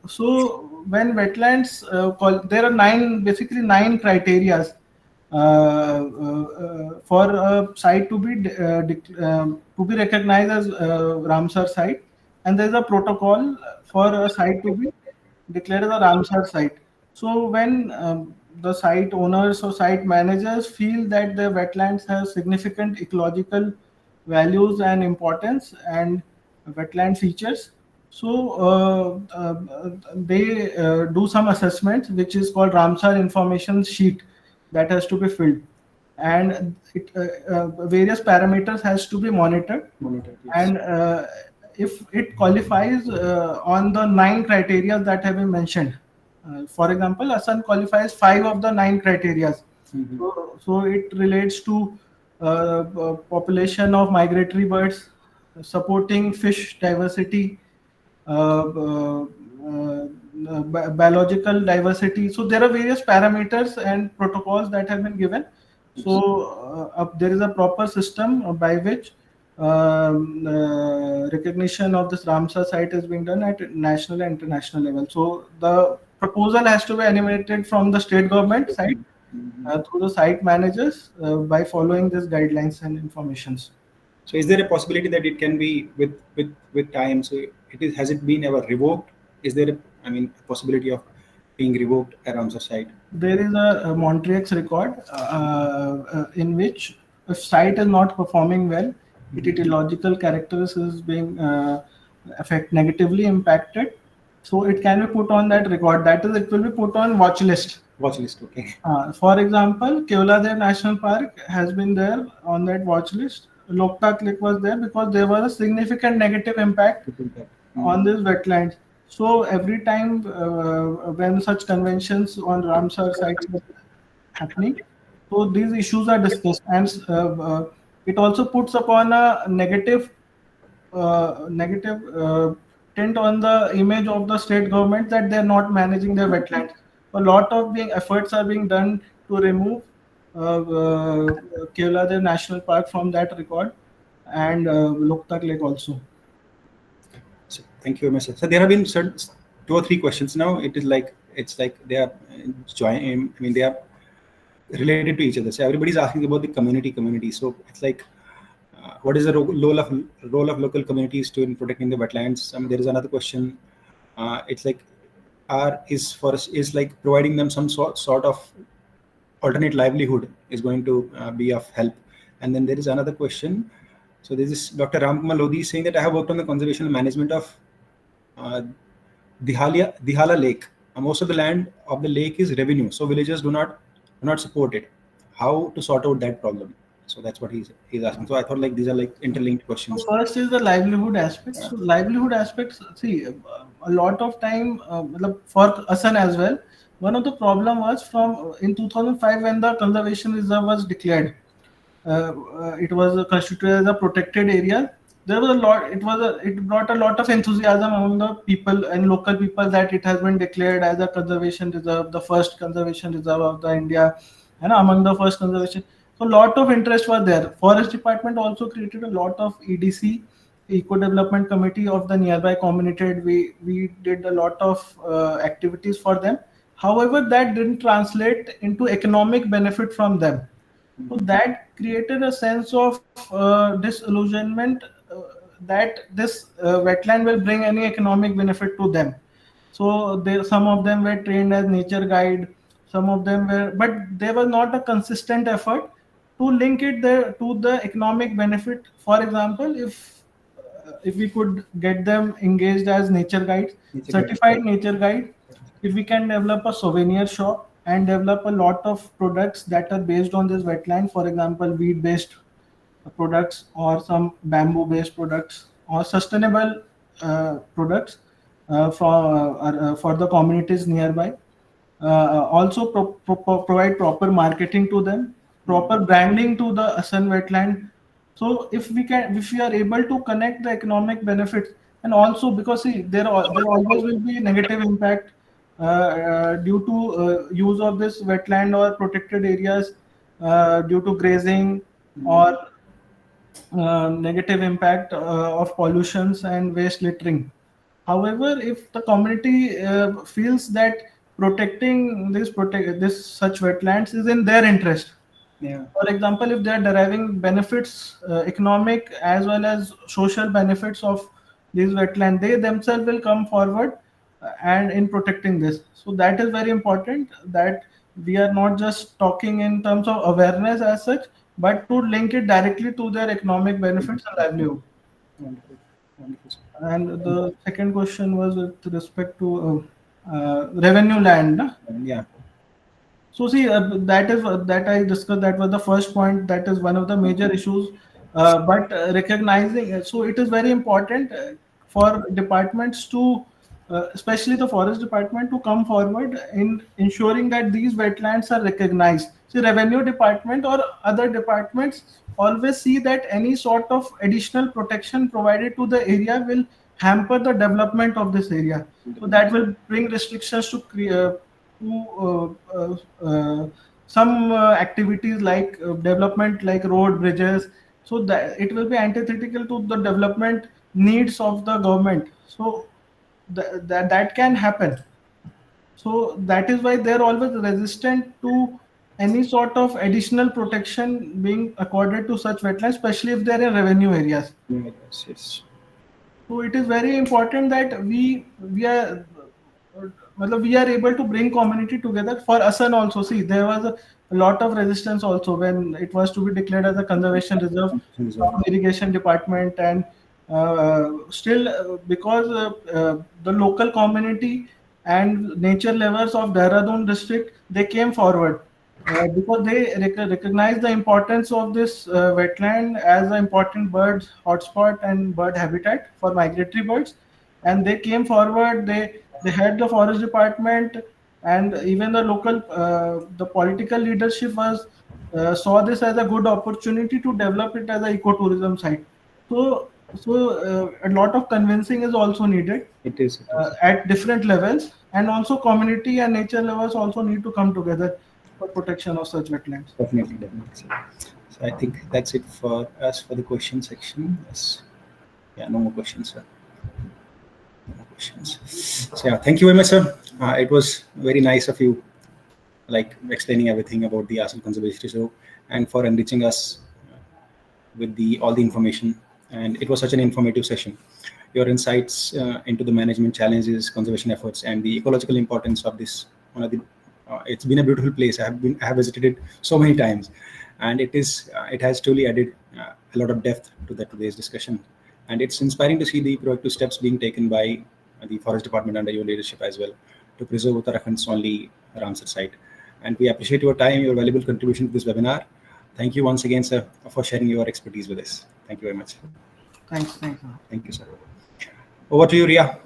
So when wetlands, there are basically nine criteria for a site to be recognized as Ramsar site, and there is a protocol for a site to be declared as a Ramsar site. So when the site owners or site managers feel that the wetlands have significant ecological values and importance and wetland features, so they do some assessments, which is called Ramsar information sheet, that has to be filled, and various parameters has to be monitored. And if it qualifies on the 9 criteria that have been mentioned, for example, Assam qualifies 5 of the 9 criteria. So it relates to population of migratory birds, supporting fish diversity, biological diversity. So there are various parameters and protocols that have been given. So there is a proper system by which recognition of this Ramsar site is being done at national and international level. So the proposal has to be animated from the state government side through the site managers by following these guidelines and informations. So is there a possibility that it can be with time? So has it been ever revoked? Is there a possibility of being revoked a Ramsar site? There is a Montrex record in which if site is not performing well, its ecological characteristics is being negatively impacted. So it can be put on that record. That is, it will be put on watch list. Watch list, okay. For example, Keoladev National Park has been there on that watch list. Loktak Lake was there because there was a significant negative impact on this wetlands. So every time when such conventions on Ramsar sites are happening, so these issues are discussed, and it also puts upon a negative tint on the image of the state government that they are not managing their wetlands. A lot of efforts are being done to remove Kevladev National Park from that record, and Loktak Lake also. So, thank you very much, sir. So there have been certain 2 or 3 questions now. It's like they are join. I mean, they are related to each other. So everybody's asking about the community. So it's like, what is the role of local communities to in protecting the wetlands? There is another question. It's like, is like providing them some sort of alternate livelihood is going to be of help. And then there is another question. So this is Dr. Ramkumar Lodi saying that I have worked on the conservation and management of Dihala Lake. Most of the land of the lake is revenue, so villagers do not support it. How to sort out that problem? So that's what he's asking. So I thought like these are like interlinked questions. So first is the livelihood aspect. Yeah. So livelihood aspects, see, a lot of time for Assam as well. One of the problem was from in 2005 when the conservation reserve was declared. It was constituted as a protected area. There was a lot. It brought a lot of enthusiasm among the people and local people that it has been declared as a conservation reserve, the first conservation reserve of the India, and among the first conservation. So a lot of interest was there. Forest Department also created a lot of EDC, Eco Development Committee of the nearby community. We did a lot of activities for them. However, that didn't translate into economic benefit from them. So that created a sense of disillusionment that this wetland will bring any economic benefit to them. So some of them were trained as nature guide, some of them were, but there was not a consistent effort to link it there to the economic benefit. For example, if we could get them engaged as nature guides, certified nature guide, if we can develop a souvenir shop and develop a lot of products that are based on this wetland, for example, weed based products or some bamboo based products or sustainable products for the communities nearby. Also provide proper marketing to them, proper branding to the Assam wetland. So if we are able to connect the economic benefits, and also because see, there always will be negative impact due to use of this wetland or protected areas due to grazing or negative impact of pollutions and waste littering. However, if the community feels that protecting this such wetlands is in their interest, for example, if they are deriving benefits, economic as well as social benefits of these wetland, they themselves will come forward and in protecting this. So that is very important, that we are not just talking in terms of awareness as such, but to link it directly to their economic benefits and livelihood. Wonderful. And the second question was with respect to revenue land. Na? Yeah. So see, that I discussed. That was the first point. That is one of the major issues. But recognizing, so it is very important for departments to, especially the forest department, to come forward in ensuring that these wetlands are recognized. See, revenue department or other departments always see that any sort of additional protection provided to the area will hamper the development of this area. So that will bring restrictions to some activities like development, like road, bridges. So that it will be antithetical to the development needs of the government. So that can happen. So that is why they're always resistant to any sort of additional protection being accorded to such wetlands, especially if they're in revenue areas. Yes. So it is very important that we are able to bring community together. For Assam also, see, there was a lot of resistance also when it was to be declared as a conservation reserve from irrigation department, and still because the local community and nature lovers of Dehradun district, they came forward because they recognize the importance of this wetland as an important bird hotspot and bird habitat for migratory birds, and they came forward. They had the forest department, and even the local the political leadership was saw this as a good opportunity to develop it as an ecotourism site. So a lot of convincing is also needed. It is. At different levels, and also community and nature lovers also need to come together. for protection of such wetlands. Definitely. So I think that's it for us for the question section. Yes. Yeah, no more questions, sir. No more questions. So yeah, thank you very much, sir. It was very nice of you, like explaining everything about the Assam Conservation Show and for enriching us with all the information. And it was such an informative session. Your insights into the management challenges, conservation efforts, and the ecological importance of this one of the it's been a beautiful place. I have visited it so many times, and it has truly added a lot of depth to today's discussion. And it's inspiring to see the proactive steps being taken by the forest department under your leadership as well to preserve Uttarakhand's only Ramsar site. And we appreciate your time, your valuable contribution to this webinar. Thank you once again, sir, for sharing your expertise with us. Thank you very much. Thanks. Thank you, sir. Over to you, Ria.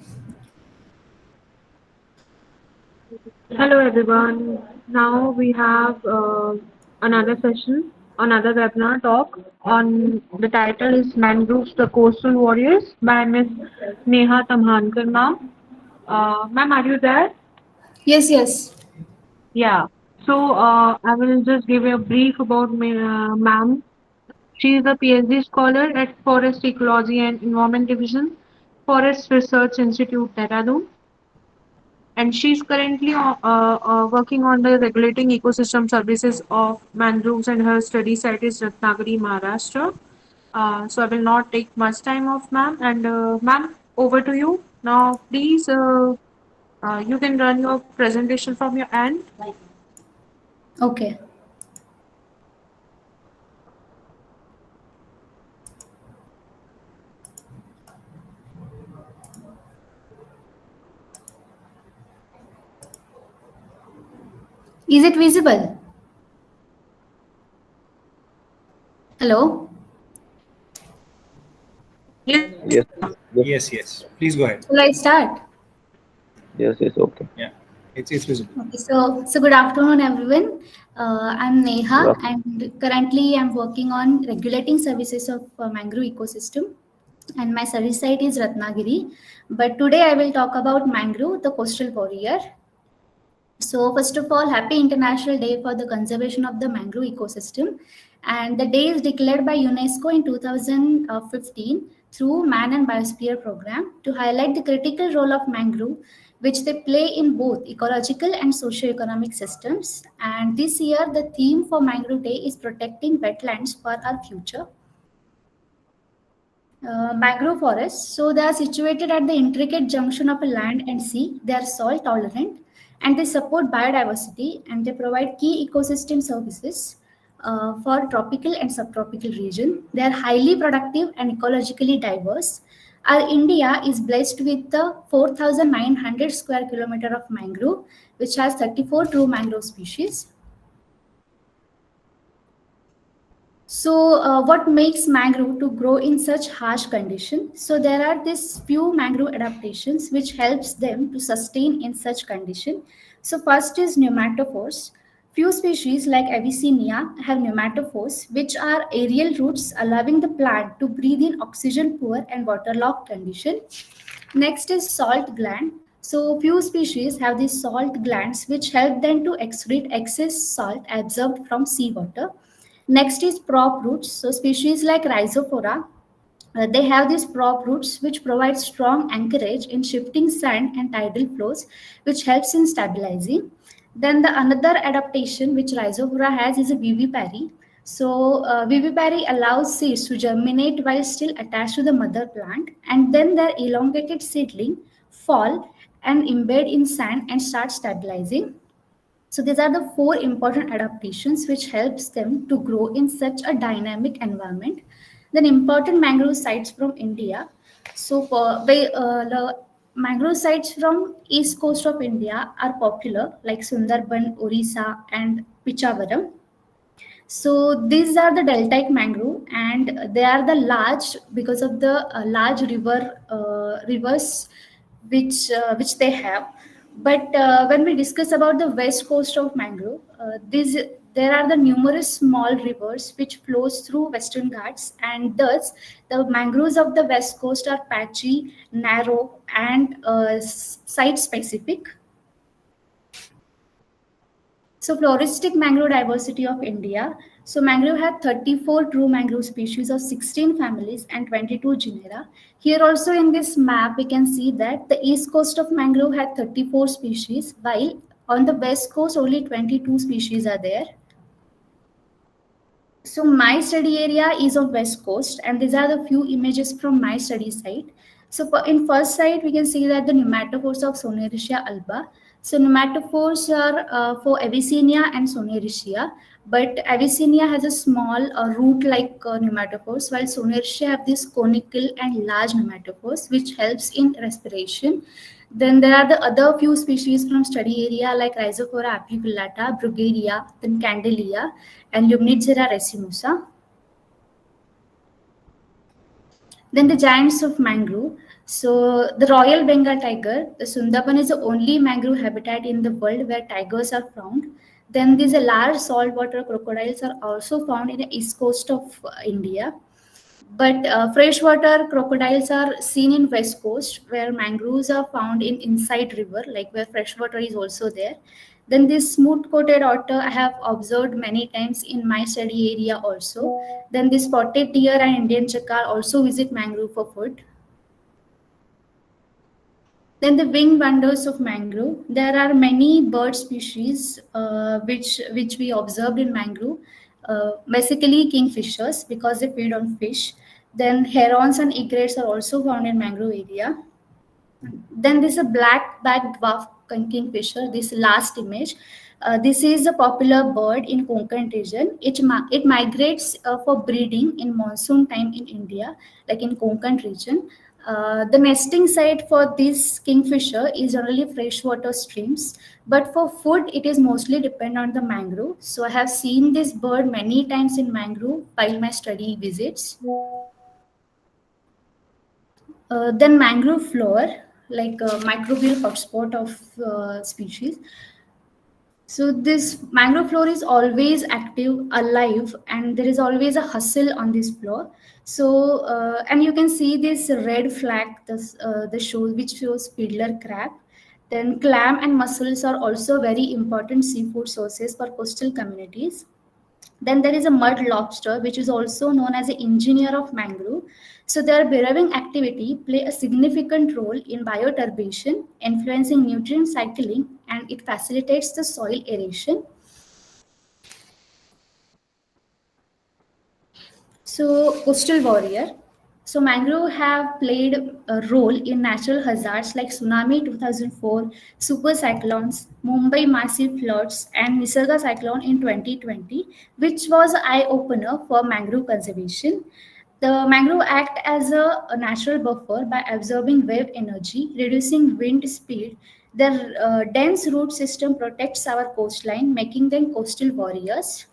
Hello, everyone. Now we have another session, another webinar talk on the title is Mangroves, the Coastal Warriors by Miss Neha Tamhankar, ma'am. Ma'am, are you there? Yes. Yeah. So I will just give you a brief about ma'am. She is a PhD scholar at Forest Ecology and Environment Division, Forest Research Institute, Dehradun. And she's currently working on the regulating ecosystem services of mangroves, and her study site is Ratnagiri, Maharashtra. So I will not take much time off, ma'am. And ma'am, over to you. Now, please, you can run your presentation from your end. Okay. Is it visible? Hello? Yes. Yes. Please go ahead. Shall I start? Yes, okay. Yeah, it's visible. Okay, so good afternoon, everyone. I'm Neha, Good and currently I'm working on regulating services of mangrove ecosystem, and my service site is Ratnagiri. But today I will talk about mangrove, the coastal warrior. So first of all, happy International Day for the conservation of the mangrove ecosystem. And the day is declared by UNESCO in 2015 through Man and Biosphere program to highlight the critical role of mangrove, which they play in both ecological and socio-economic systems. And this year, the theme for Mangrove Day is protecting wetlands for our future. Mangrove forests. So they are situated at the intricate junction of a land and sea. They are salt tolerant and they support biodiversity and they provide key ecosystem services for tropical and subtropical region. They are highly productive and ecologically diverse. Our India is blessed with the 4,900 square kilometer of mangrove, which has 34 true mangrove species. So, what makes mangrove to grow in such harsh conditions? So, there are these few mangrove adaptations which helps them to sustain in such condition. So, first is pneumatophores. Few species like Avicennia have pneumatophores, which are aerial roots allowing the plant to breathe in oxygen-poor and waterlogged condition. Next is salt gland. So few species have these salt glands which help them to excrete excess salt absorbed from seawater. Next is prop roots. So species like Rhizophora, they have these prop roots which provide strong anchorage in shifting sand and tidal flows, which helps in stabilizing. Then the another adaptation which Rhizophora has is a vivipary. So vivipary allows seeds to germinate while still attached to the mother plant, and then their elongated seedling fall and embed in sand and start stabilizing. So these are the four important adaptations which helps them to grow in such a dynamic environment. Then important mangrove sites from India. So the mangrove sites from east coast of India are popular like Sundarban, Orissa and Pichavaram. So these are the deltaic mangrove, and they are the large because of the large rivers which they have. But when we discuss about the west coast of mangrove, these there are the numerous small rivers which flows through Western Ghats, and thus the mangroves of the west coast are patchy, narrow, and site specific. So floristic mangrove diversity of India. So mangrove had 34 true mangrove species of 16 families and 22 genera. Here also in this map, we can see that the east coast of mangrove had 34 species, while on the west coast only 22 species are there. So my study area is on west coast, and these are the few images from my study site. So in first site, we can see that the pneumatophores of Sonaricia alba. So pneumatophores are for Avicennia and Sonaricia, but Avicennia has a small root-like pneumatophores, while Sonaricia have these conical and large pneumatophores, which helps in respiration. Then there are the other few species from study area like Rhizophora apiculata, Bruguiera, then Candelia, and Lumnigera racemosa. Then the giants of mangrove. So the Royal Bengal tiger, the Sundarban is the only mangrove habitat in the world where tigers are found. Then these large saltwater crocodiles are also found in the east coast of India. But freshwater crocodiles are seen in west coast, where mangroves are found in inside river, like where freshwater is also there. Then this smooth-coated otter I have observed many times in my study area also. Then this spotted deer and Indian jackal also visit mangrove for food. Then the winged wonders of mangrove. There are many bird species which we observed in mangrove. Basically kingfishers because they feed on fish. Then herons and egrets are also found in mangrove area. Then this is a black-backed dwarf kingfisher. This last image. This is a popular bird in Konkan region. It migrates for breeding in monsoon time in India, like in Konkan region. The nesting site for this kingfisher is generally freshwater streams, but for food it is mostly depend on the mangrove. So I have seen this bird many times in mangrove while my study visits. Then mangrove flower, like a microbial hotspot of species. So this mangrove floor is always active, alive, and there is always a hustle on this floor. So and you can see this red flag, the show which shows fiddler crab. Then clam and mussels are also very important seafood sources for coastal communities. Then there is a mud lobster, which is also known as the engineer of mangrove. So their burrowing activity play a significant role in bioturbation, influencing nutrient cycling, and it facilitates the soil aeration. So coastal warrior. So mangrove have played a role in natural hazards like tsunami 2004, super cyclones, Mumbai massive floods, and Nisarga cyclone in 2020, which was an eye opener for mangrove conservation. The mangrove act as a natural buffer by absorbing wave energy, reducing wind speed. Their dense root system protects our coastline, making them coastal warriors.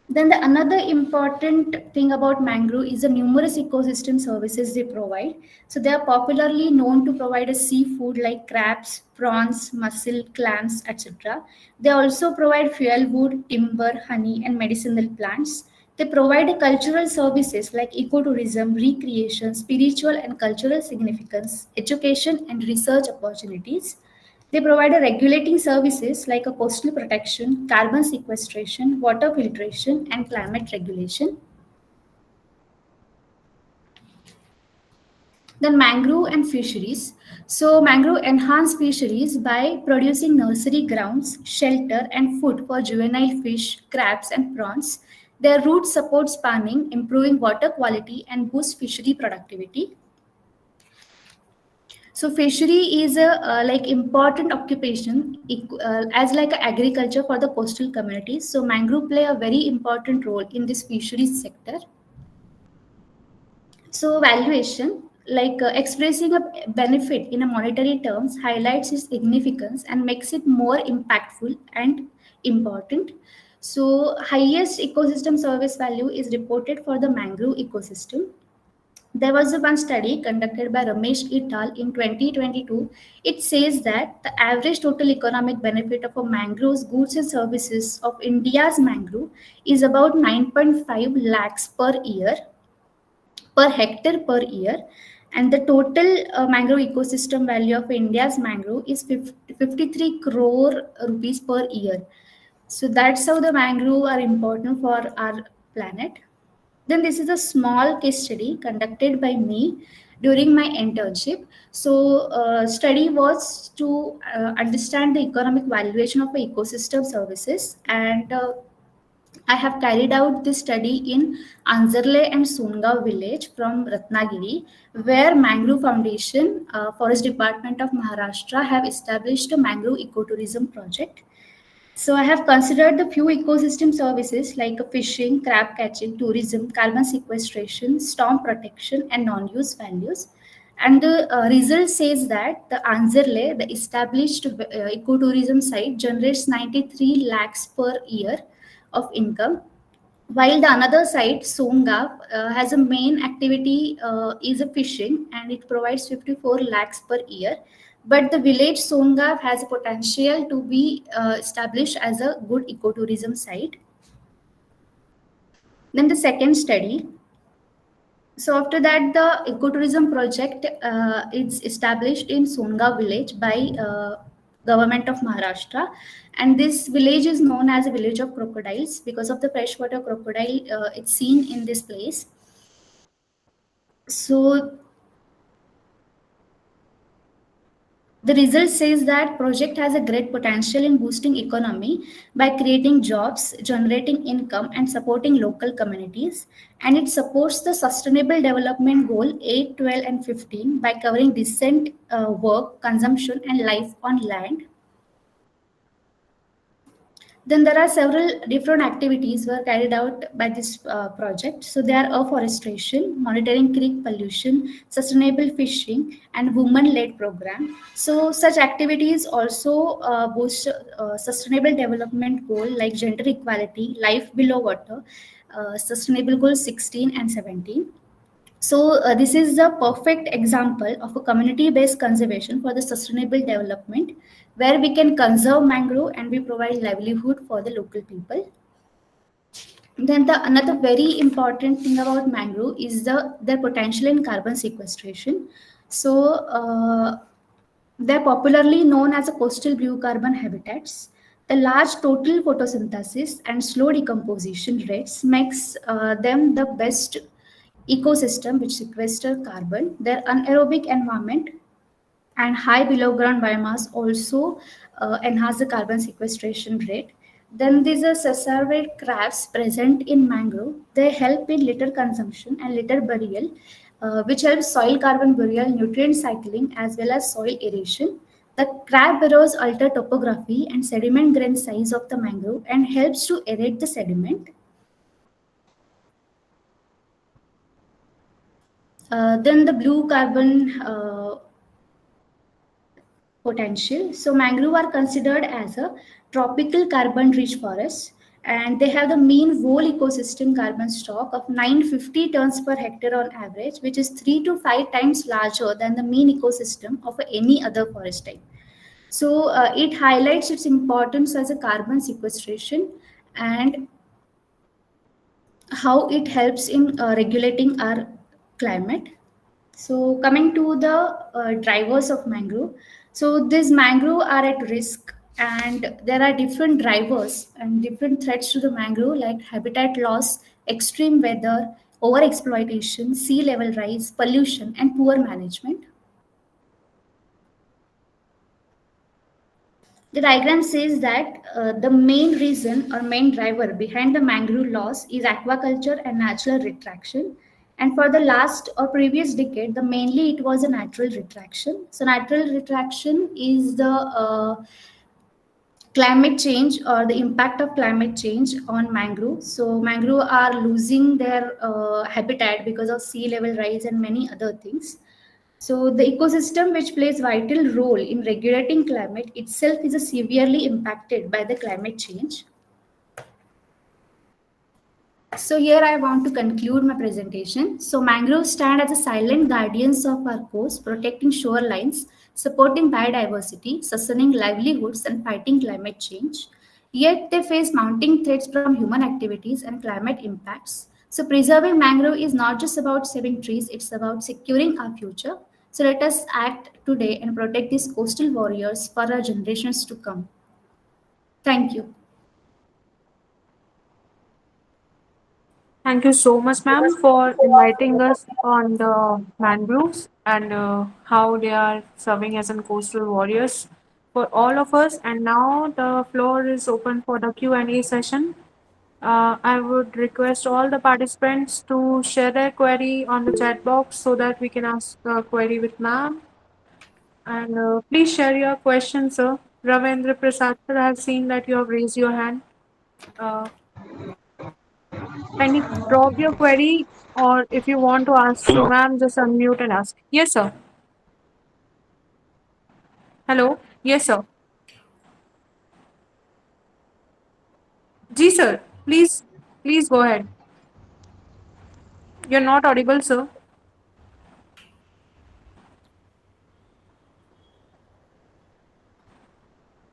Then the another important thing about mangrove is the numerous ecosystem services they provide. So they are popularly known to provide a seafood like crabs, prawns, mussel, clams, etc. They also provide fuel wood, timber, honey, and medicinal plants. They provide cultural services like ecotourism, recreation, spiritual and cultural significance, education, and research opportunities. They provide a regulating services like a coastal protection, carbon sequestration, water filtration, and climate regulation. Then mangrove and fisheries. So mangrove enhance fisheries by producing nursery grounds, shelter, and food for juvenile fish, crabs, and prawns. Their roots support spawning, improving water quality, and boost fishery productivity. So fishery is a like important occupation as like agriculture for the coastal communities. So mangrove play a very important role in this fisheries sector. So valuation, like expressing a benefit in a monetary terms, highlights its significance and makes it more impactful and important. So highest ecosystem service value is reported for the mangrove ecosystem. There was one study conducted by Ramesh et al. In 2022. It says that the average total economic benefit of a mangrove's goods and services of India's mangrove is about 9.5 lakhs per year. per hectare per year, and the total mangrove ecosystem value of India's mangrove is 53 crore rupees per year. So that's how the mangrove are important for our planet. Then this is a small case study conducted by me during my internship. So study was to understand the economic valuation of ecosystem services, and I have carried out this study in Anzarle and Songaon village from Ratnagiri, where Mangrove Foundation, Forest Department of Maharashtra have established a mangrove ecotourism project. So I have considered the few ecosystem services like fishing, crab catching, tourism, carbon sequestration, storm protection, and non-use values. And the result says that the Anzarle, the established ecotourism site, generates 93 lakhs per year of income, while the another site, Songav, has a main activity is a fishing, and it provides 54 lakhs per year. But the village Songav has a potential to be established as a good ecotourism site. Then the second study. So after that, the ecotourism project is established in Songav village by government of Maharashtra, and this village is known as a village of crocodiles because of the freshwater crocodile it's seen in this place. So the result says that project has a great potential in boosting economy by creating jobs, generating income, and supporting local communities. And it supports the Sustainable Development Goal 8, 12, and 15 by covering decent work, consumption, and life on land. Then there are several different activities were carried out by this project. So they are afforestation, monitoring creek pollution, sustainable fishing, and women-led program. So such activities also boost sustainable development goal like gender equality, life below water, sustainable goal 16 and 17. So this is the perfect example of a community-based conservation for the sustainable development, where we can conserve mangrove and we provide livelihood for the local people. Then the another very important thing about mangrove is their potential in carbon sequestration. So they're popularly known as a coastal blue carbon habitats. The large total photosynthesis and slow decomposition rates makes them the best ecosystem which sequester carbon. Their anaerobic environment and high below ground biomass also enhance the carbon sequestration rate. Then these are sessile crabs present in mangrove. They help in litter consumption and litter burial, which helps soil carbon burial, nutrient cycling, as well as soil aeration. The crab burrows alter topography and sediment grain size of the mangrove and helps to aerate the sediment. Then the blue carbon potential. So mangrove are considered as a tropical carbon rich forest, and they have the mean whole ecosystem carbon stock of 950 tons per hectare on average, which is 3 to 5 times larger than the mean ecosystem of any other forest type. So it highlights its importance as a carbon sequestration and how it helps in regulating our climate. So coming to the drivers of mangrove. So these mangrove are at risk, and there are different drivers and different threats to the mangrove like habitat loss, extreme weather, overexploitation, sea level rise, pollution, and poor management. The diagram says that the main reason or main driver behind the mangrove loss is aquaculture and natural retraction. And for the last or previous decade, mainly it was a natural retraction. So natural retraction is the climate change or the impact of climate change on mangrove. So mangrove are losing their habitat because of sea level rise and many other things. So the ecosystem which plays vital role in regulating climate itself is severely impacted by the climate change. So here I want to conclude my presentation. So mangroves stand as a silent guardians of our coast, protecting shorelines, supporting biodiversity, sustaining livelihoods, and fighting climate change. Yet they face mounting threats from human activities and climate impacts. So preserving mangrove is not just about saving trees, it's about securing our future. So let us act today and protect these coastal warriors for our generations to come. Thank you. Thank you so much, ma'am, for inviting us on the mangroves and how they are serving as an coastal warriors for all of us. And now the floor is open for the Q&A session. I would request all the participants to share their query on the chat box so that we can ask the query with ma'am. And please share your question, sir. Ravendra Prasad, sir, I have seen that you have raised your hand. Uh, Kindly drop your query, or if you want to ask to Hello. ma'am, just unmute and ask. Yes, sir. Hello. Yes, sir. Ji, sir. Please go ahead. You're not audible, sir.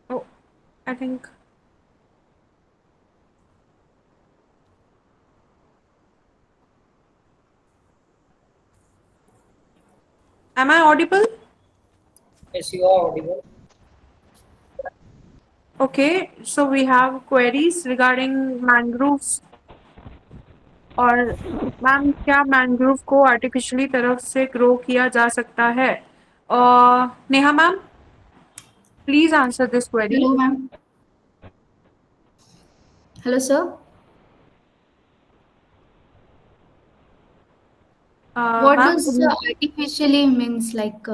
Oh, I think. Am I audible? Yes, you are audible. Okay, so we have queries regarding mangroves और ma'am क्या mangrove को artificially तरफ से grow किया जा सकता है Neha ma'am please answer this query Hello, ma'am. Hello, sir. What ma'am does artificially means, like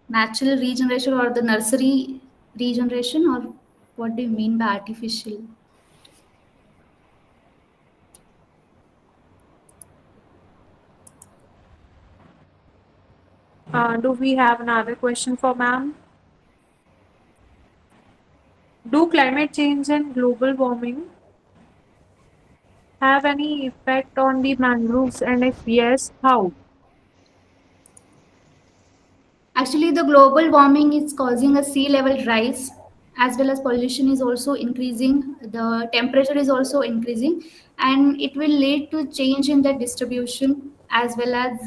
natural regeneration or the nursery regeneration, or what do you mean by artificial? do we have another question for ma'am? Do climate change and global warming have any effect on the mangroves, and if yes, how? Actually, the global warming is causing a sea level rise, as well as pollution is also increasing. The temperature is also increasing, and it will lead to change in the distribution as well as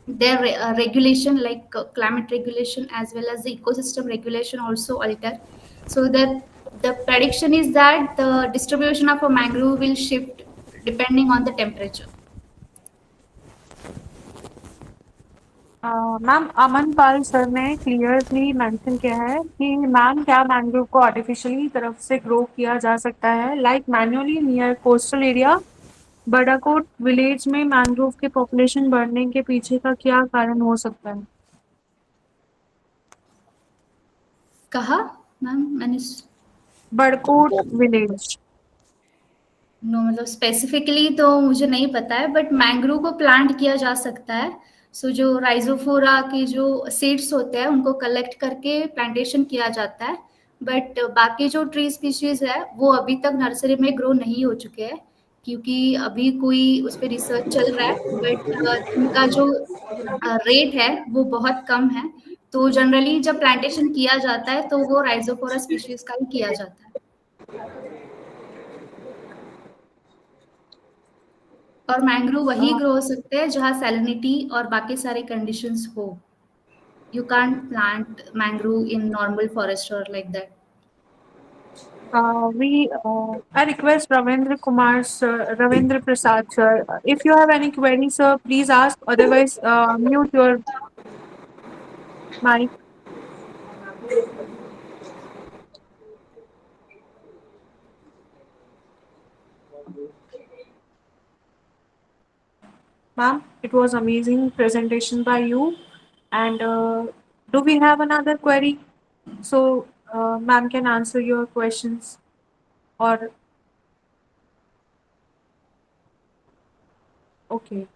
their regulation, like climate regulation as well as the ecosystem regulation also alter. So that the prediction is that the distribution of a mangrove will shift depending on the temperature. Ma'am Aman Pal sir ने clearly mention किया है कि ma'am क्या mangrove को artificially तरफ से grow किया जा सकता है like manually near coastal area Badakot village में मैंग्रोव के पॉपुलेशन बढ़ने के पीछे का क्या कारण हो सकता है कहा मैम मैंने बड़कोट विलेज नो मतलब स्पेसिफिकली तो मुझे नहीं पता है, बट मैंग्रोव को प्लांट किया जा सकता है. सो जो राइजोफोरा के जो सीड्स होते हैं उनको कलेक्ट करके प्लांटेशन किया जाता है. बट बाकी जो ट्री स्पीशीज है वो अभी तक नर्सरी में ग्रो नहीं हो चुके हैं, क्योंकि अभी कोई उस पर रिसर्च चल रहा है. बट उनका जो रेट है वो बहुत कम है. तो जनरली जब प्लांटेशन किया जाता है तो वो राइजोफोरा स्पीशीज का ही किया जाता है. और मैंग्रोव वही ग्रो हो सकते हैं जहाँ सैलिनिटी और बाकी सारे कंडीशंस हो. You can't plant mangrove in normal forest और like that. I request Ravindra Kumar sir, Ravindra Prasad sir. If you have any query, sir, please ask. Otherwise, mute your mic. Ma'am, it was amazing presentation by you. And do we have another query? So, ma'am can answer your questions. Or okay.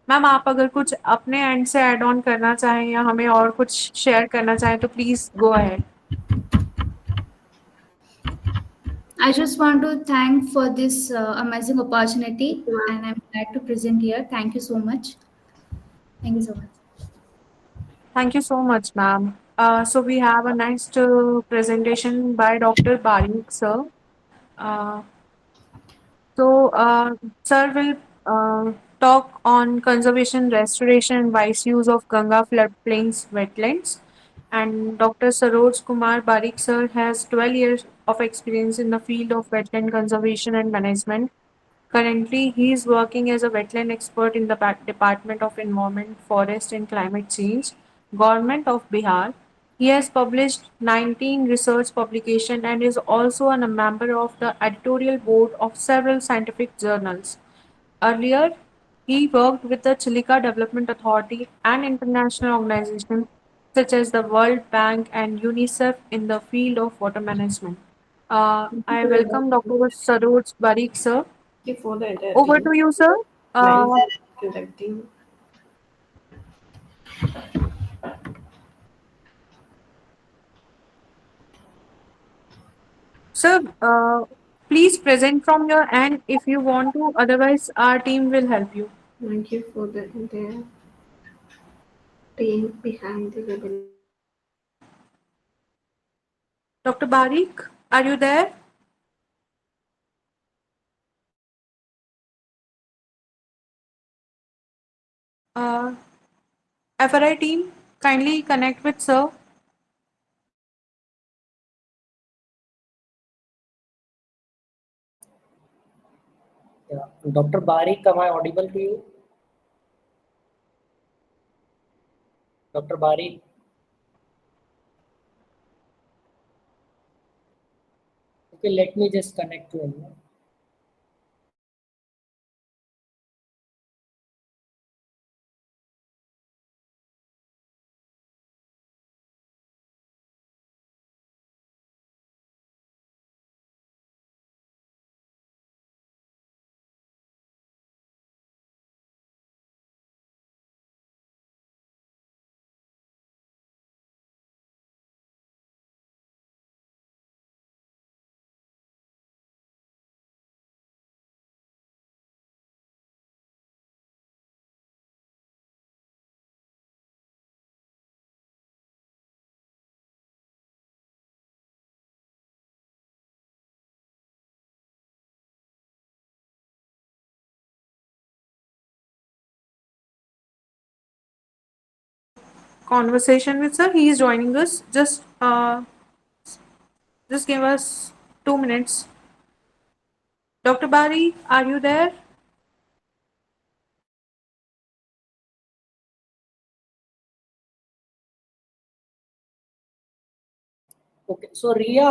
Ma'am आप अगर कुछ अपने and से add on करना चाहें या हमें और कुछ शेयर करना चाहें तो please go ahead. I just want to thank for this amazing opportunity, and I'm glad to present here. Thank you so much. Thank you so much. Thank you so much, ma'am. So we have a next presentation by Dr. Barik, sir. Sir will talk on conservation, restoration, and wise use of Ganga floodplains wetlands. And Dr. Saroj Kumar Barik sir has 12 years of experience in the field of wetland conservation and management. Currently, he is working as a wetland expert in the Department of Environment, Forest and Climate Change, Government of Bihar. He has published 19 research publications and is also a member of the editorial board of several scientific journals. Earlier, he worked with the Chilika Development Authority and international organizations such as the World Bank and UNICEF in the field of water management. I welcome Dr. Saroj Barik, sir. Thank you for the entire Over team. to you, sir. Nice Uh, conducting. Sir, please present from your end if you want to, otherwise, our team will help you. Thank you for the entire team behind the webinar. Dr. Barik, are you there? Uh, FRI team, kindly connect with sir. Yeah. Dr. Barik, am I audible to you? Dr. Barik. Okay, let me just connect to him. Conversation with sir. He is joining us. Just give us 2 minutes. Dr. Bari, are you there? Okay, so Ria,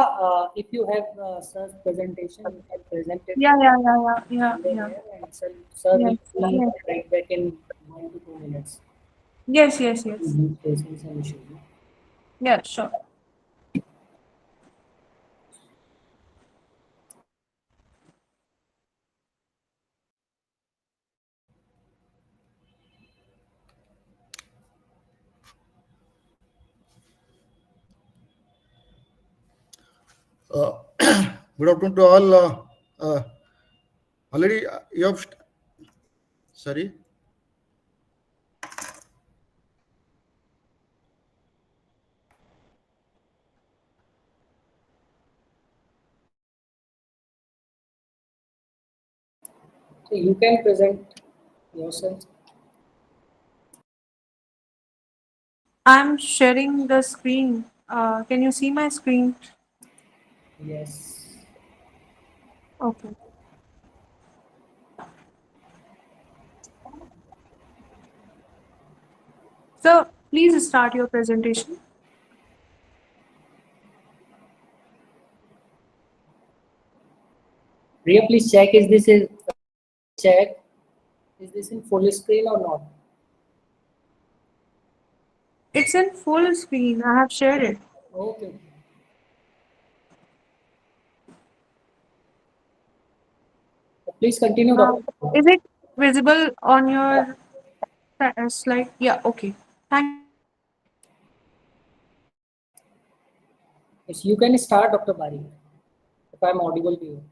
if you have sir's presentation, you can present it over Yeah. here, and sir will Yes, be yes, right back in 1 to 2 minutes. yes. He's facing some issue. Yeah, sure. Uh, Good afternoon to all. Already you have, sorry. So you can present yourself. I'm sharing the screen. Can you see my screen? Yes. Okay. So please start your presentation. Ria, please check check is this in full screen or not? It's in full screen. I have shared it. Okay. Please continue, Uh, Doctor. is it visible on Yeah. your slide? Yeah, okay. Thank Yes, you can start, Dr. Bari, if I'm audible to you.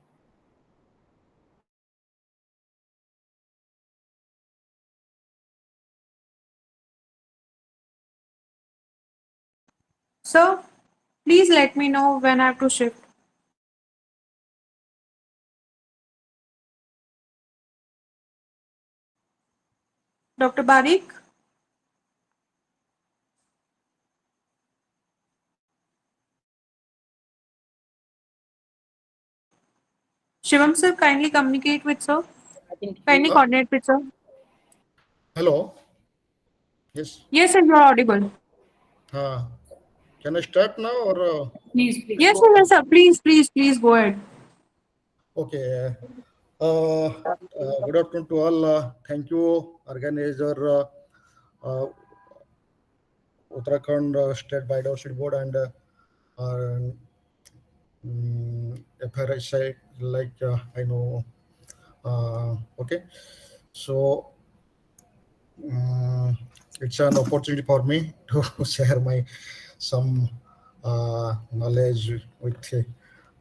So please let me know when I have to shift. Dr. Barik? Shivam sir, kindly communicate with sir. I think Kindly coordinate with sir. Hello. Yes. Yes, sir, you are audible. Can I start now or? please. Yes, go sir, yes, sir. Please go ahead. Okay. Good afternoon to all. Thank you, organizer, Uttarakhand State Biodiversity Board and FRSI. Like I know. Okay. So it's an opportunity for me to share my some knowledge with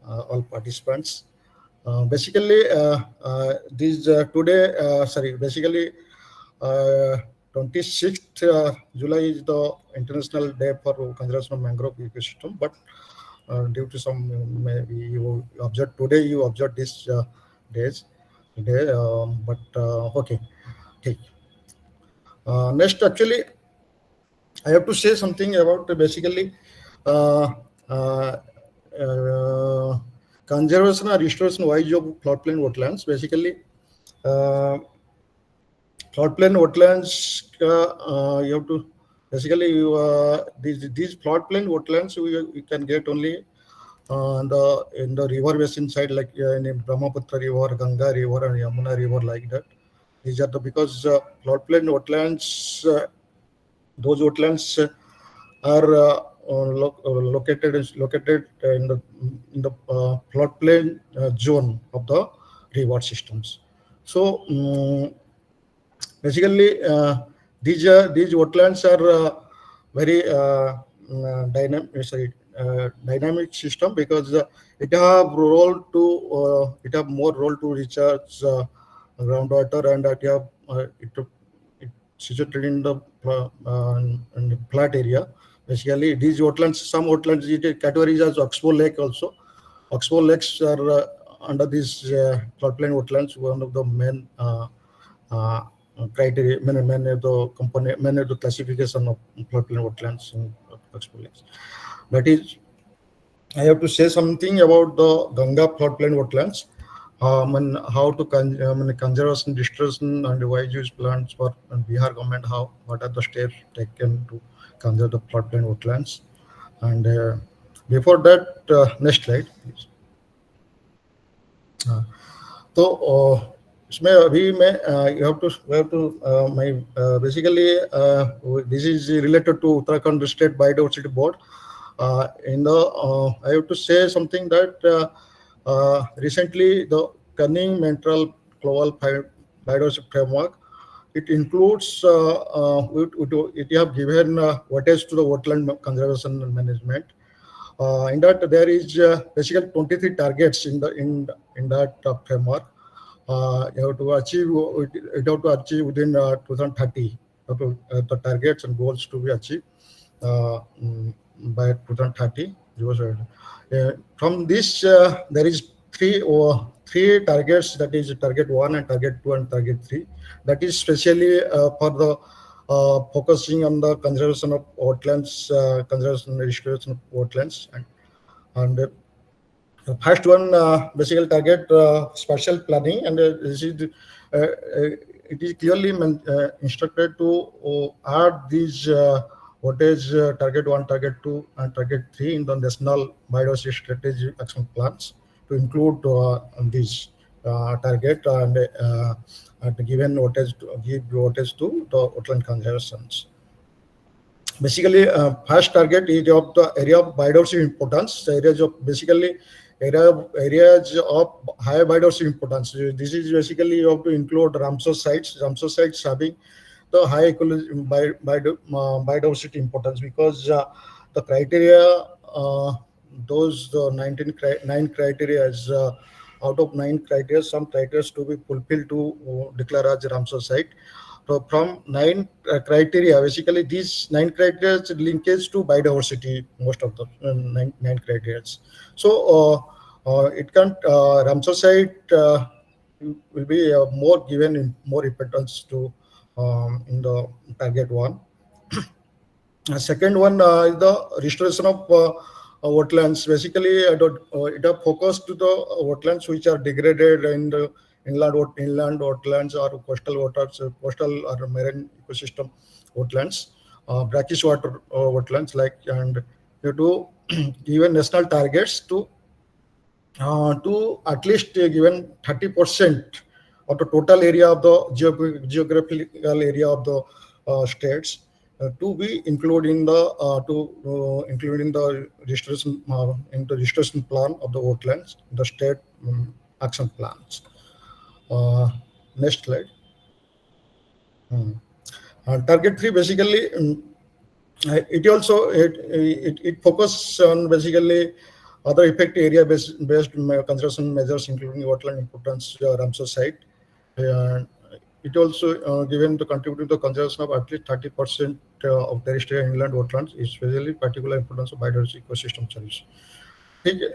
all participants. Basically, this today, basically, 26th July is the International Day for Conservation of Mangrove Ecosystem. But due to some maybe you observed today, you observed this days today. But okay. Next, actually, I have to say something about basically uh, uh, conservation or restoration wise of floodplain wetlands. Basically, floodplain wetlands, you have to basically these floodplain wetlands we can get only in the river basin side, like in Brahmaputra River, Ganga River, and Yamuna River, like that. These are the because floodplain wetlands. Those wetlands are located in the floodplain zone of the river systems. So basically, these wetlands are very dynamic system because it have more role to recharge groundwater, and it situated in the flat area. Basically, these wetlands, some wetlands it categories as Oxbow Lake also. Oxbow lakes are under these floodplain wetlands, one of the main criteria, many of the component, many of the classification of floodplain wetlands in Oxbow lakes. That is, I have to say something about the Ganga floodplain wetlands. And how to conservation, restoration, and wise use plans for Bihar government. What are the steps taken to conserve the floodplain wetlands? And before that, next slide, please. So इसमें अभी मैं you have to basically this is related to Uttarakhand State Biodiversity Board. In the I have to say something that recently the Cunning Mental Global Biodiversity Framework, it includes it have given weightage to the wetland conservation and management. In that there is basically 23 targets in that framework. You have to achieve within 2030. The targets and goals to be achieved by 2030. From this, there is three targets. That is target 1 and target 2 and target 3. That is specially for the focusing on the conservation of wetlands, conservation and restoration of wetlands, and the first one basically target spatial planning, and it is clearly instructed to add these target 1, target 2, and target 3 in the national biodiversity strategy action plans to include these target and given give weightage to the wetland conservations. Basically, first target is of the area of biodiversity importance. The areas of basically areas of high biodiversity importance. This is basically you have to include Ramsar sites. Ramsar sites having the high biodiversity importance, because the criteria, those the 9 criteria is out of 9 criteria, some criteria to be fulfilled to declare as Ramsar site. So from 9 criteria, basically these 9 criteria linkage to biodiversity, most of the 9 criteria. So it can Ramsar site will be more given more importance to in the target one. Second one is the restoration of wetlands. Basically, it are focused to the wetlands which are degraded in the inland wetlands or coastal waters, coastal or marine ecosystem wetlands, brackish water wetlands, and you have to given national targets to at least given 30% of the total area of the geographical area of the states to be included in the restoration into restoration plan of the wetlands, the state action plans. Next slide. Target 3 basically it also it focuses on basically other effect area based conservation measures, including wetland importance Ramsar site. It also given to contribute to the conservation of at least 30% of terrestrial inland wetlands, especially particular importance of biodiversity ecosystem service.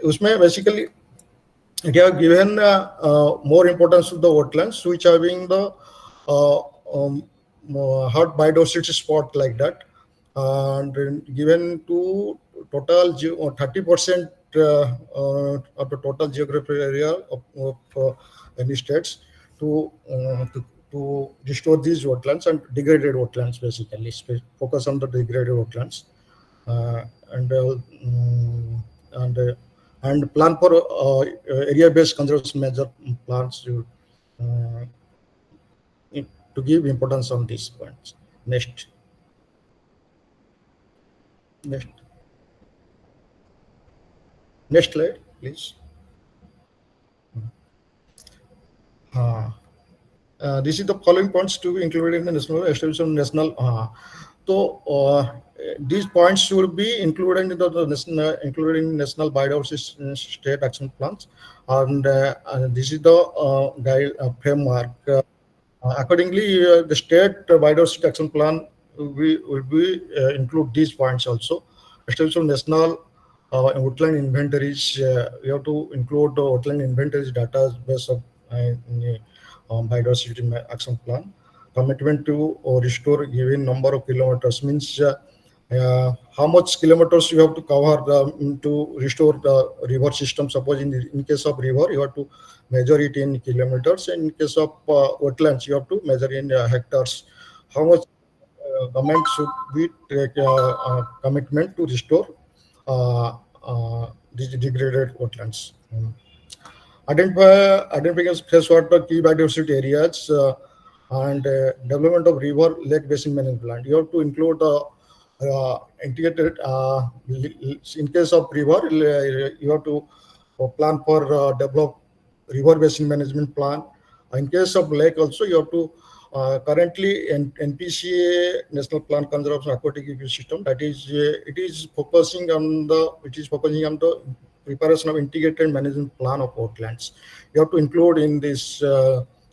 उसमें basically it have given more importance to the wetlands, which are being the hot biodiversity spot like that, and given to total 30% of the total geographical area of any states to restore these wetlands and degraded wetlands, basically focus on the degraded wetlands, and plan for area-based conservation measure plans to give importance on these points. Next slide, please. This is the following points to be included in the national establishment national. So these points should be included in the national, including national biodiversity state action plans, and this is the guide framework. Accordingly, the state biodiversity action plan will be include these points also. Establishment national wetland inventories. We have to include the wetland inventories data based of biodiversity action plan. Commitment to restore given number of kilometers means how much kilometers you have to cover to restore the river system. Suppose in case of river, you have to measure it in kilometers, and in case of wetlands, you have to measure in hectares. How much government should be take commitment to restore these degraded wetlands. Identify freshwater key biodiversity areas and development of river lake basin management plan. You have to include the integrated. In case of river, you have to plan for develop river basin management plan. In case of lake, also you have to currently NPCA National Plan Conservation Aquatic Ecosystem. That is, it is focusing on the preparation of integrated management plan of wetlands. You have to include in this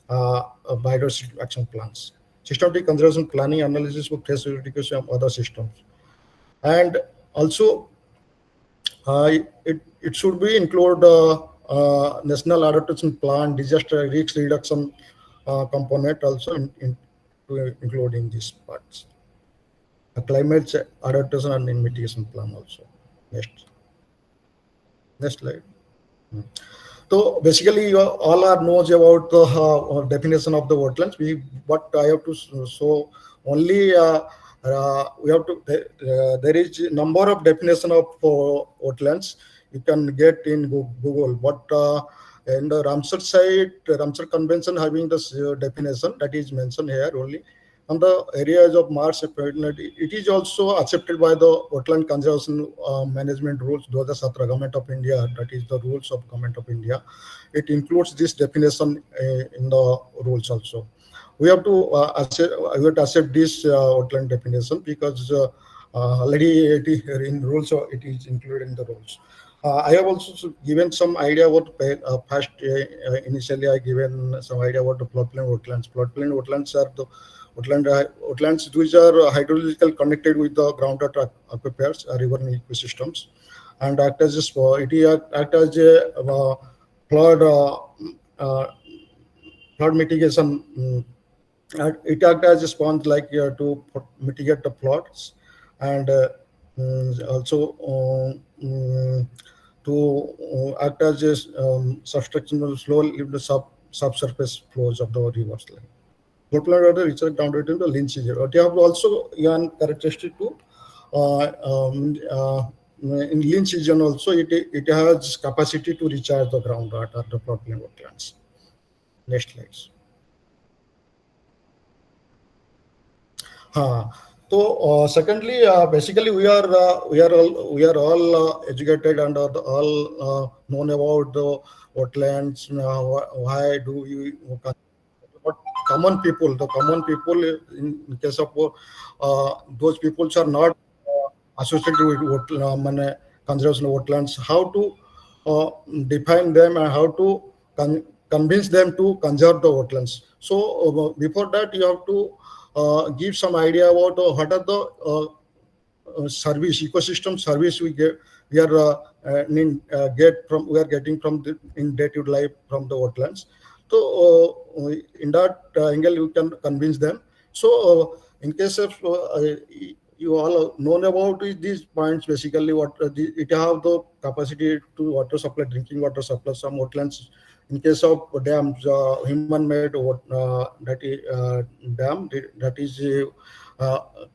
biodiversity action plans. Systematic conservation planning analysis for fresh education of other systems, and also it should be include national adaptation plan, disaster risk reduction component also to include in these parts. A climate adaptation and mitigation plan also. Next slide. So basically, you all are knows about the definition of the wetlands. But I have to show only we have to. There is a number of definition of wetlands you can get in Google. But in the Ramsar site, Ramsar Convention having this definition that is mentioned here only. On the areas of marsh, it is also accepted by the Wetland Conservation Management Rules, 2017 Government of India, that is the rules of Government of India. It includes this definition in the rules also. We have to accept this wetland definition because already it is in rules, so it is included in the rules. I have also given some idea about first. Initially, I given some idea about the floodplain wetlands. Floodplain wetlands are the wetlands which are hydrological connected with the groundwater aquifers, river ecosystems, and act as a flood mitigation It acts as a sponge like to mitigate the floods, and also to act as a substructional slow the subsurface flows of the rivers. Like floodplain water reaches down to the lynch area. But you have also one characteristic to in lynch region also it has capacity to recharge the groundwater, the floodplain wetlands. Next slides. So secondly, basically we are all educated and are all known about the wetlands. Why do we? But the common people, in case of those peoples are not associated with conservation of wetlands. How to define them and how to convince them to conserve the wetlands. So before that, you have to give some idea about what are the ecosystem service we are getting from in day-to-day life from the wetlands. So in that angle, you can convince them. So in case of you all known about these points, basically what it have the capacity to water supply, drinking water supply, some wetlands. In case of dams, human-made dam that is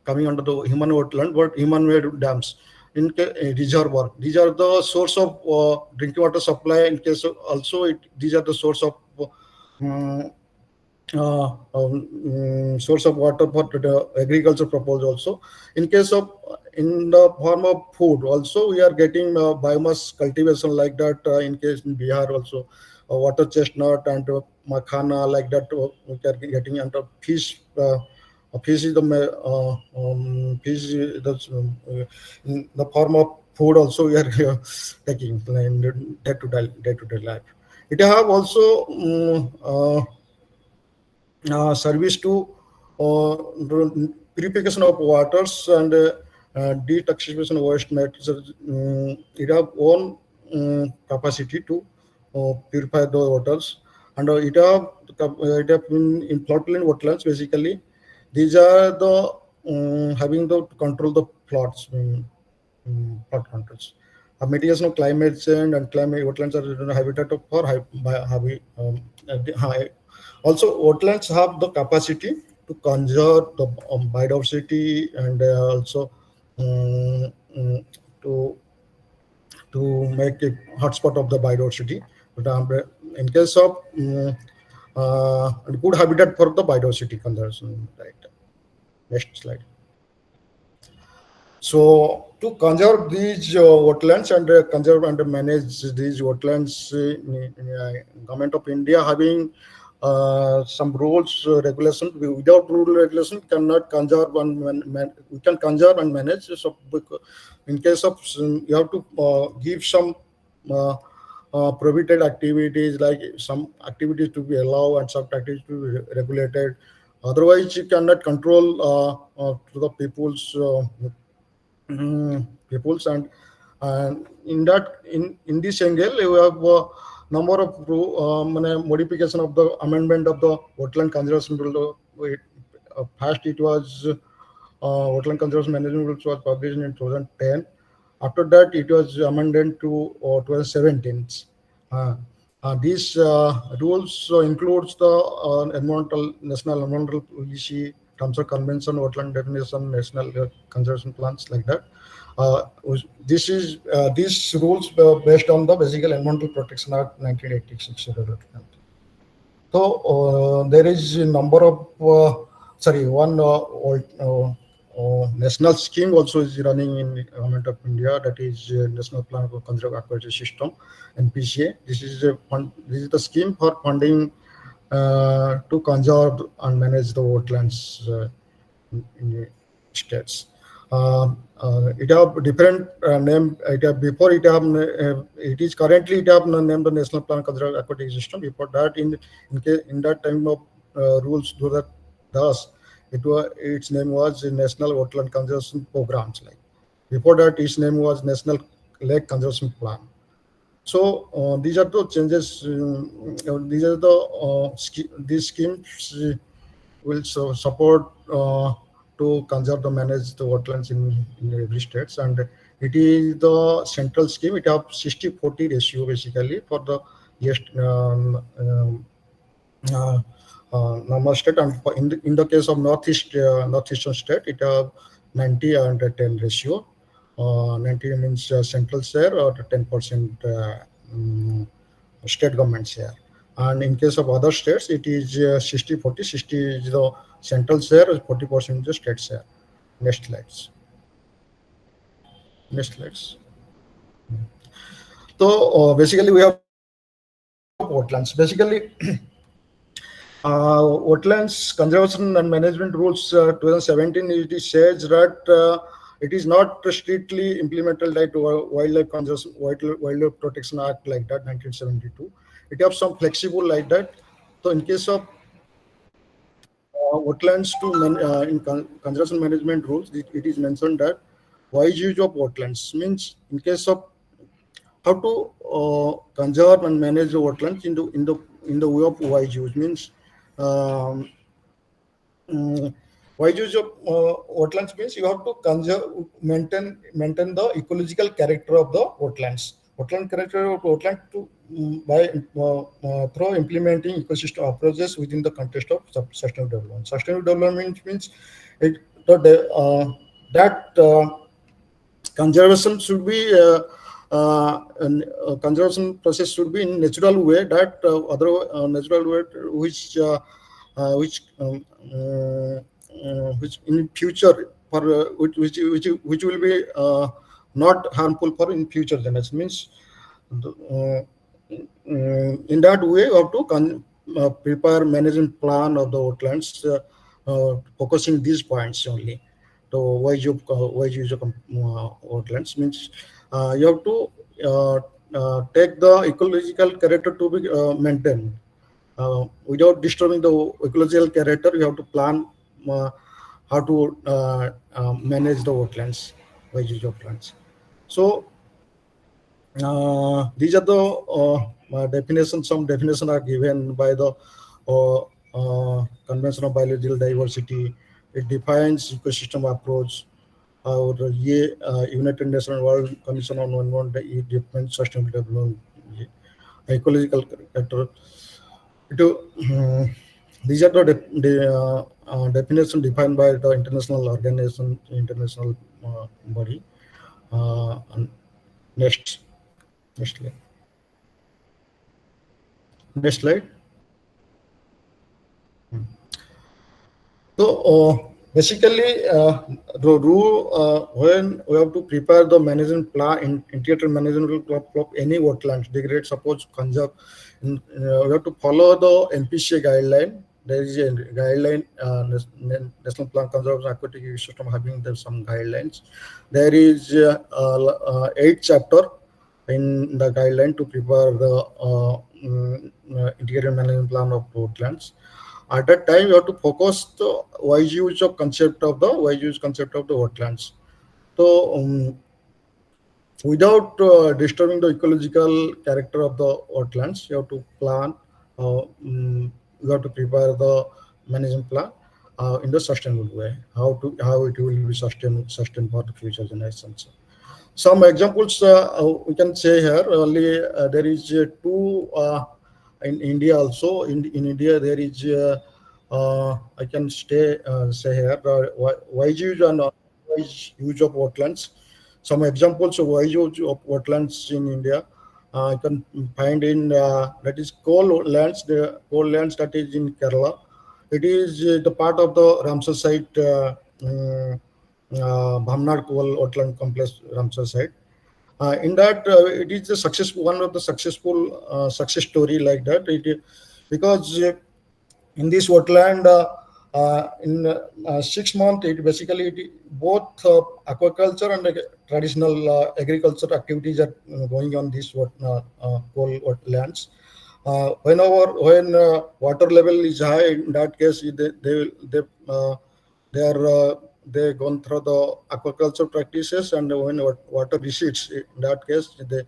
coming under the human wetland, but human-made dams in reservoir. These are the source of drinking water supply. In case of also these are the source of source of water for the agriculture purpose also. In case of in the form of food also, we are getting biomass cultivation like that. In case in Bihar also, water chestnut and makhana like that we are getting under fish. Fish is the in the form of food also we are taking in day-to-day life. It have also service to purification of waters and detoxification of waste matters. It have own capacity to purify the waters, and it have in floodplain wetlands. Basically, these are the having the to control the floods, flood controls. Mitigation of climate change and climate wetlands are the habitat for high. Also, wetlands have the capacity to conserve the biodiversity and also to make a hotspot of the biodiversity. But in case of good habitat for the biodiversity conservation, right? Next slide. So to conserve these wetlands and conserve and manage these wetlands, Government of India having some rules, regulations. Without rule regulation, cannot conserve and we can conserve and manage. So in case of you have to give some prohibited activities, like some activities to be allowed and some activities to be regulated. Otherwise, you cannot control to the people's and in this angle we have number of modification of the amendment of the wetland conservation rule. First it was wetland conservation management rules was published in 2010. After that it was amended to 2017. These rules includes the national environmental policy, terms of convention, wetland definition, national conservation plans, like that. These rules based on the Basic Environmental Protection Act 1986. So there is a number of one national scheme also is running in the Government of India, that is National Plan for Conservation Aquatic System, NPCA. This is the scheme for funding to conserve and manage the wetlands in the states. It have different name. Before it have it is currently it have named the National Plan Conservation Aquatic System. Before that, in that time of rules do that thus its name was National Wetland Conservation Programs. Like before that, its name was National Lake Conservation Plan. So these are the changes. These are the these schemes will support to conserve the manage the wetlands in every states, and it is the central scheme. It have 60-40 ratio basically for the yes normal state, and in the case of northeastern state, it have 90 and 10 ratio. 90 means central share or 10% state government share. And in case of other states, it is 60-40. 60 is the central share, 40% is the state share. Next slides. Next slides. So basically, we have wetlands. Basically, wetlands conservation and management rules 2017. It says that it is not strictly implemented like wildlife conservation, wildlife protection act like that 1972. It have some flexible like that. So in case of wetlands in conservation management rules, it is mentioned that wise use of wetlands means in case of how to conserve and manage the wetlands in the way of wise use means wise use of wetlands means you have to conserve maintain the ecological character of the wetlands. Wetland character of wetland to by through implementing ecosystem approaches within the context of sustainable development. Sustainable development means it that conservation should be conservation process should be in natural way that other natural way which in future for which will be not harmful for in future generation means in that way you have to prepare management plan of the wetlands focusing these points only. So why you use wetlands means you have to take the ecological character to be maintained without disturbing the ecological character. You have to plan how to manage the wetlands, why use of plants. So these are the definitions. Some definitions are given by the Convention of Biological Diversity. It defines ecosystem approach. Or United Nations World Commission on Environment, it defines sustainable development, ecological character. These are the definition defined by the international organization, international body. Next slide. Next slide. So basically, the rule when we have to prepare the management plan, integrated management plan of any wetlands, degrade, suppose, conserve, we have to follow the NPCA guideline. There is a guideline, National Plan Conservation Aquatic Ecosystem having some guidelines. There is 8 chapter in the guideline to prepare the integrated management plan of wetlands. At that time, you have to focus the wise use concept of the wetlands. So without disturbing the ecological character of the wetlands, you have to plan. You have to prepare the management plan in the sustainable way. How it will be sustained for the future generations. Some examples we can say here. Only there is 2 in India also. In India there is I can say here wise use and unwise use of wetlands. Some examples of wise use of wetlands in India. I can find in that is coal lands. The coal lands that is in Kerala. It is the part of the Ramsar site. Bhamnar Coal Wetland Complex Ramsar site. In that, it is one of the successful success story like that. Because in this wetland, in 6 months, both aquaculture and traditional agriculture activities are going on these coal wetlands. When water level is high, in that case, they gone through the aquaculture practices, and when water recedes, in that case they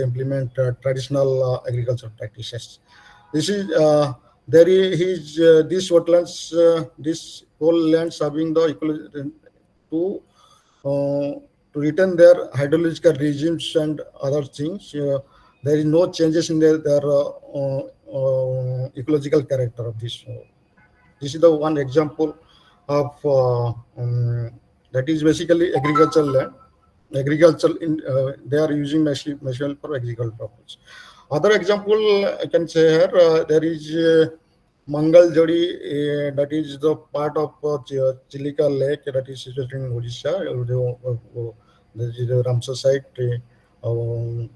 implement traditional agriculture practices. This is there is these wetlands, this whole land serving the to to return their hydrological regimes and other things. There is no changes in their ecological character of this. This is the one example of that is basically agricultural land. Agricultural they are using machine for agricultural purpose. Other example I can say here, there is Mangaljodi, that is the part of Chilika Lake that is situated in Odisha. This is the Ramsar site. It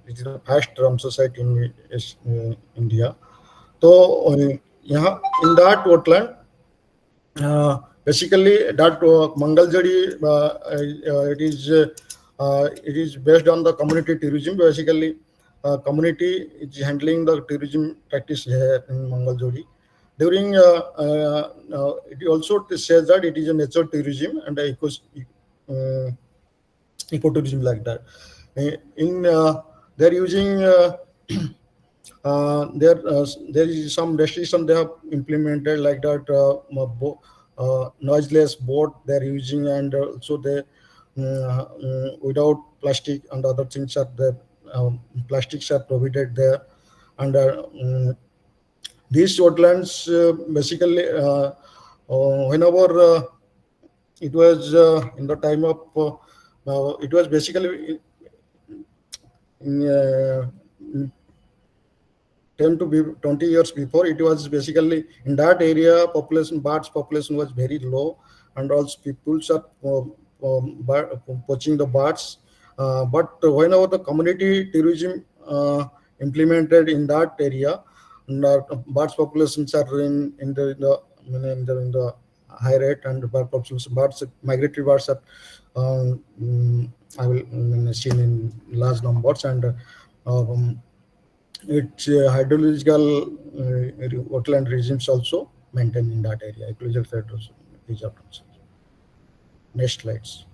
is the first Ramsar site in India. So, yeah, in that wetland, basically that Mangaljadi, it is based on the community tourism. Basically, community is handling the tourism practice here in Mangaljodi. During it also says that it is a nature tourism and ecotourism like that. In they're using there is some restriction they have implemented like that. Noiseless boat they're using, and also they without plastic and other things are there. Plastics are prohibited there, and these wetlands basically whenever it was in the time of it was basically in 10 to 20 years before, it was basically in that area birds population was very low, and also people are poaching the birds. But whenever the community tourism implemented in that area, and birds populations are in the high rate, and migratory birds are I will seen in large numbers, and its hydrological wetland regimes also maintained in that area. Ecological factors is up. Next slides.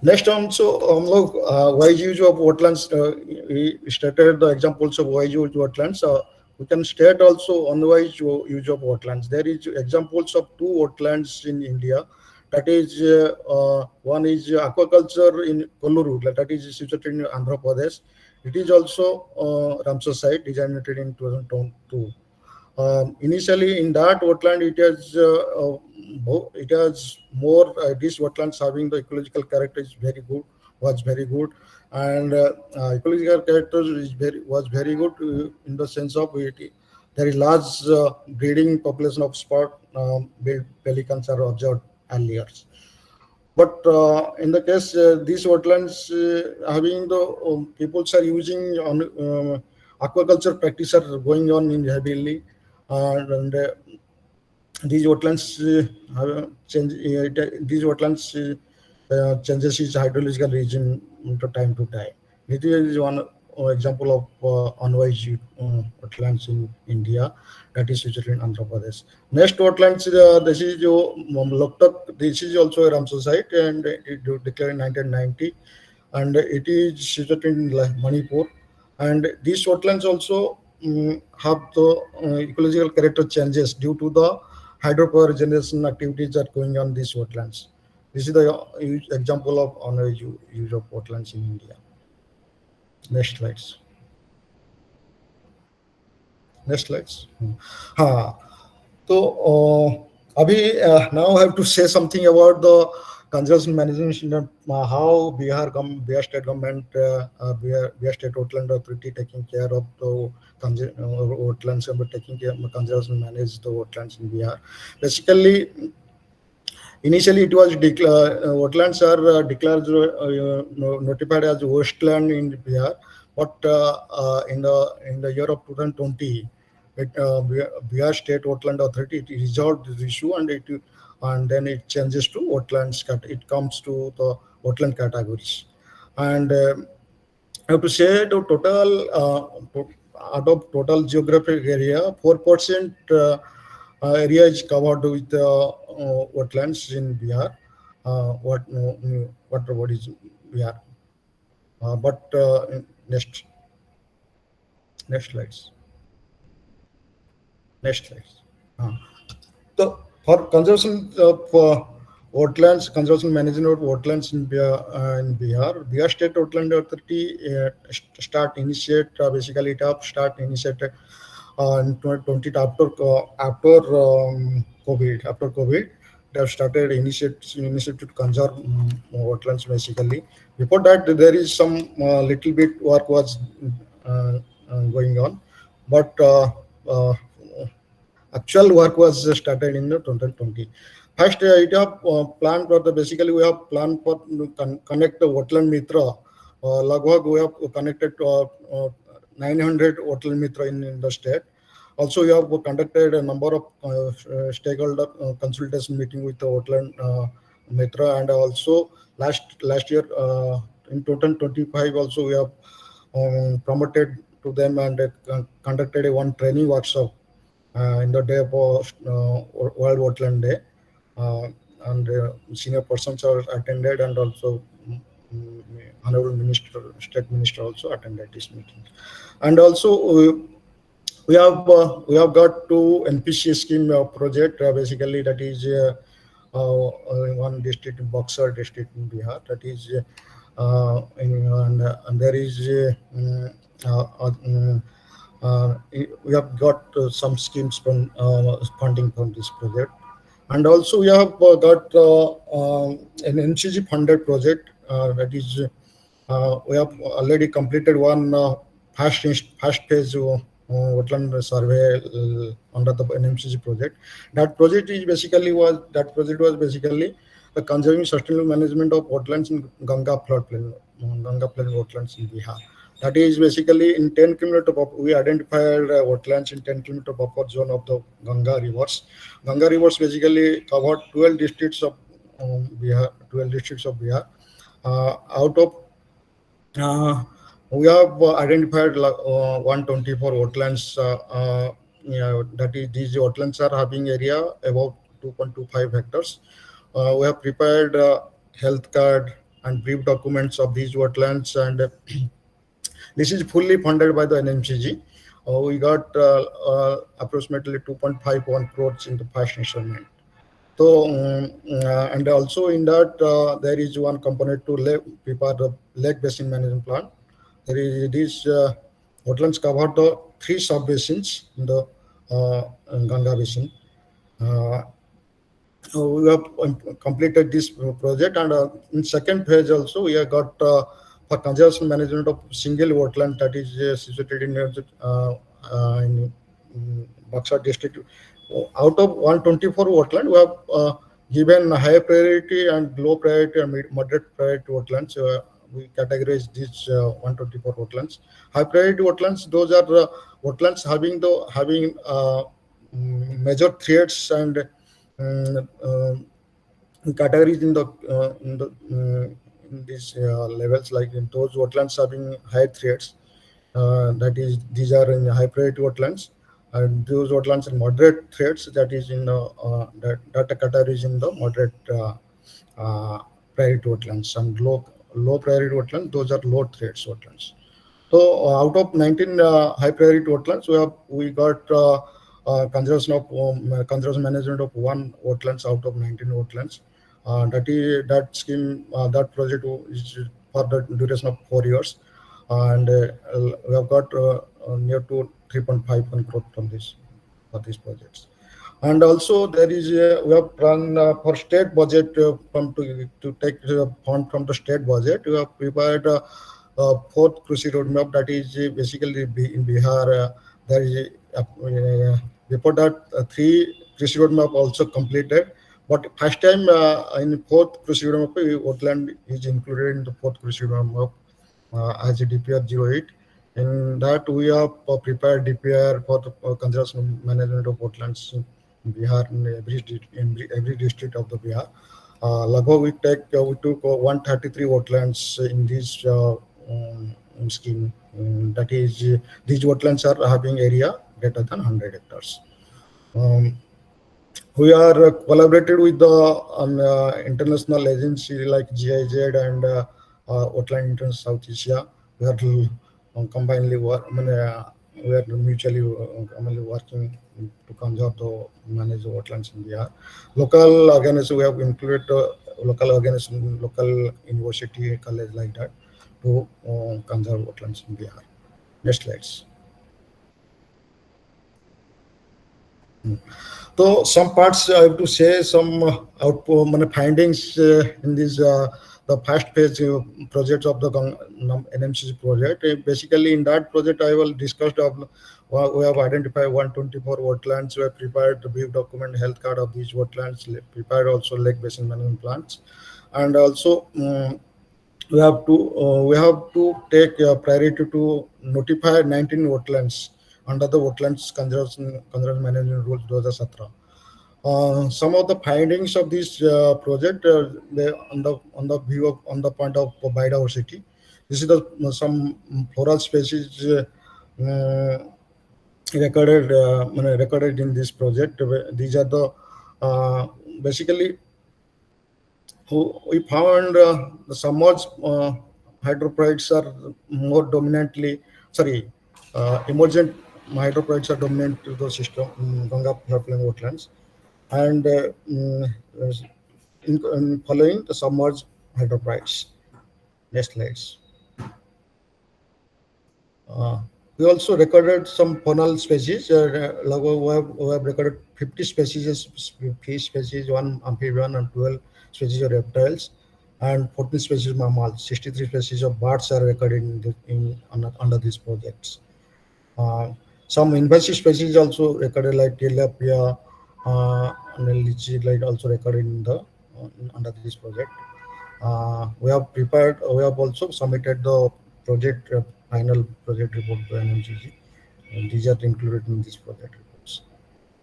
Next also, look, wise use of wetlands. We stated the examples of wise use of wetlands. We can state also unwise use of wetlands. There is examples of two wetlands in India. That is, one is aquaculture in Kolluru, that is situated in Andhra Pradesh. It is also Ramsar site designated in 2002. Initially, in that wetland, it has more this wetlands having the ecological character is very good, was very good, and ecological character was very good in the sense of it. There is large breeding population of spot pelicans are observed earlier. But in the case these wetlands having the peoples are using on aquaculture practice are going on in heavily, and these wetlands changes its hydrological region from time to time. It is one example of unwise wetlands in India that is situated in Andhra Pradesh. Next wetlands, this is Loktak. This is also a Ramsar site, and it declared in 1990, and it is situated in Manipur. And these wetlands also have the ecological character changes due to the hydropower generation activities that are going on these wetlands. This is the example of unwise use of wetlands in India. Next slides. Next slides. So now I have to say something about the conservation management. How Bihar state government, Bihar state wetland authority taking care of the wetlands and taking care of conservation manage the wetlands in Bihar. Basically, initially it was wetlands are declared notified as wasteland in Bihar, but in the year of 2020. Bihar State Wetland Authority it resolved this issue, and then it changes to wetlands. It comes to the wetland categories, and I have to say the total out of total geographic area, 4% area is covered with wetlands in Bihar. What is Bihar? But next slides. Next slide. So for conservation of wetlands, conservation management of wetlands in Bihar State Wetland Authority start initiate basically it have start initiated in 2020 after COVID. After COVID, they have started initiative to conserve wetlands basically. Before that, there is some little bit work was going on, but actual work was started in 2020. First, it have plan for the basically we have plan for connect the wetland mitra. Lagbhag we have connected 900 wetland mitra in the state. Also, we have conducted a number of stakeholder consultation meeting with the wetland mitra, and also last year in 2025 also we have promoted to them and conducted one training workshop in the day of World Wetland Day, and senior persons are attended, and also Honorable Minister, State Minister also attended this meeting. And also we have got two NPC scheme project basically, that is one district in Buxar district in Bihar, that is and there is we have got some schemes from funding from this project, and also we have got an NCG funded project, that is we have already completed one first phase wetland survey under the NMCG project. That project was basically the conserving sustainable management of wetlands in Ganga floodplain, wetlands in Bihar. That is basically in 10 km we identified wetlands in 10 km buffer zone of the Ganga rivers. Ganga rivers basically covered 12 districts of Bihar. 12 districts of Bihar. Out of we have identified 124 wetlands. That is, these wetlands are having area about 2.25 hectares. We have prepared health card and brief documents of these wetlands, and this is fully funded by the NMCG. We got approximately 2.51 crores in the first installment. So, and also in that there is one component to prepare the lake basin management plan. There is these wetlands cover the 3 sub-basins in the Ganga basin. We have completed this project, and in second phase also we have got for conservation management of single wetland, that is situated in Buxar district. Out of 124 wetland, we have given high priority and low priority and moderate priority wetlands. We categorize these 124 wetlands. High priority wetlands, those are wetlands having major threats and categories in these levels, like in those wetlands having high threats. That is, these are in high priority wetlands, and those wetlands in moderate threats, that is in that category is in the moderate priority wetlands, and low priority wetlands, those are low threats wetlands. So out of 19 high priority wetlands, we got conservation management of 1 wetlands out of 19 wetlands. That scheme, that project is for the duration of 4 years, and we have got near to 3.51 crore from this for these projects. And also there is we have run for state budget to take fund from the state budget. We have prepared 4th Krishi roadmap, that is basically in Bihar. There is before that 3 Krishi roadmap also completed, but first time in 4th Krishi roadmap, wetland is included in the 4th Krishi roadmap as a DPR 08. In that we have prepared DPR for the conservation management of wetlands in Bihar, in every district of the Bihar. Lagbhag we took 133 wetlands in this scheme. That is, these wetlands are having area greater than 100 hectares. We are collaborated with the international agency like GIZ and Wetland International South Asia. We are combinedly we are mutually working to conserve the manage the wetlands in Bihar. Local organisms, we have included local organism, local university, college like that to conserve wetlands in Bihar. Next slides. So some parts I have to say some findings in this the first phase projects of the NMCC project. Basically, in that project, I will discuss we have identified 124 wetlands. We have prepared the brief document health card of these wetlands. Prepared also lake basin management plans, and also we have to take priority to notify 19 wetlands under the Wetlands Conservation Management Rules 2017. Some of the findings of this project, on the point of biodiversity. This is some floral species recorded in this project. These are the basically we found the submerged hydroponics are more dominantly emergent hydroponics are dominant to the system in Ganga floodplain wetlands, and in following the submerged hydroponics. Next slides. We also recorded some faunal species. We have recorded 50 species, fish species, 1 amphibian, and 12 species of reptiles, and 14 species of mammals. 63 species of birds are recorded under these projects. Some invasive species also recorded, like tilapia and lychee, like also recorded in the under this project. We have also submitted the project final project report to NMCC. And these are included in this project reports.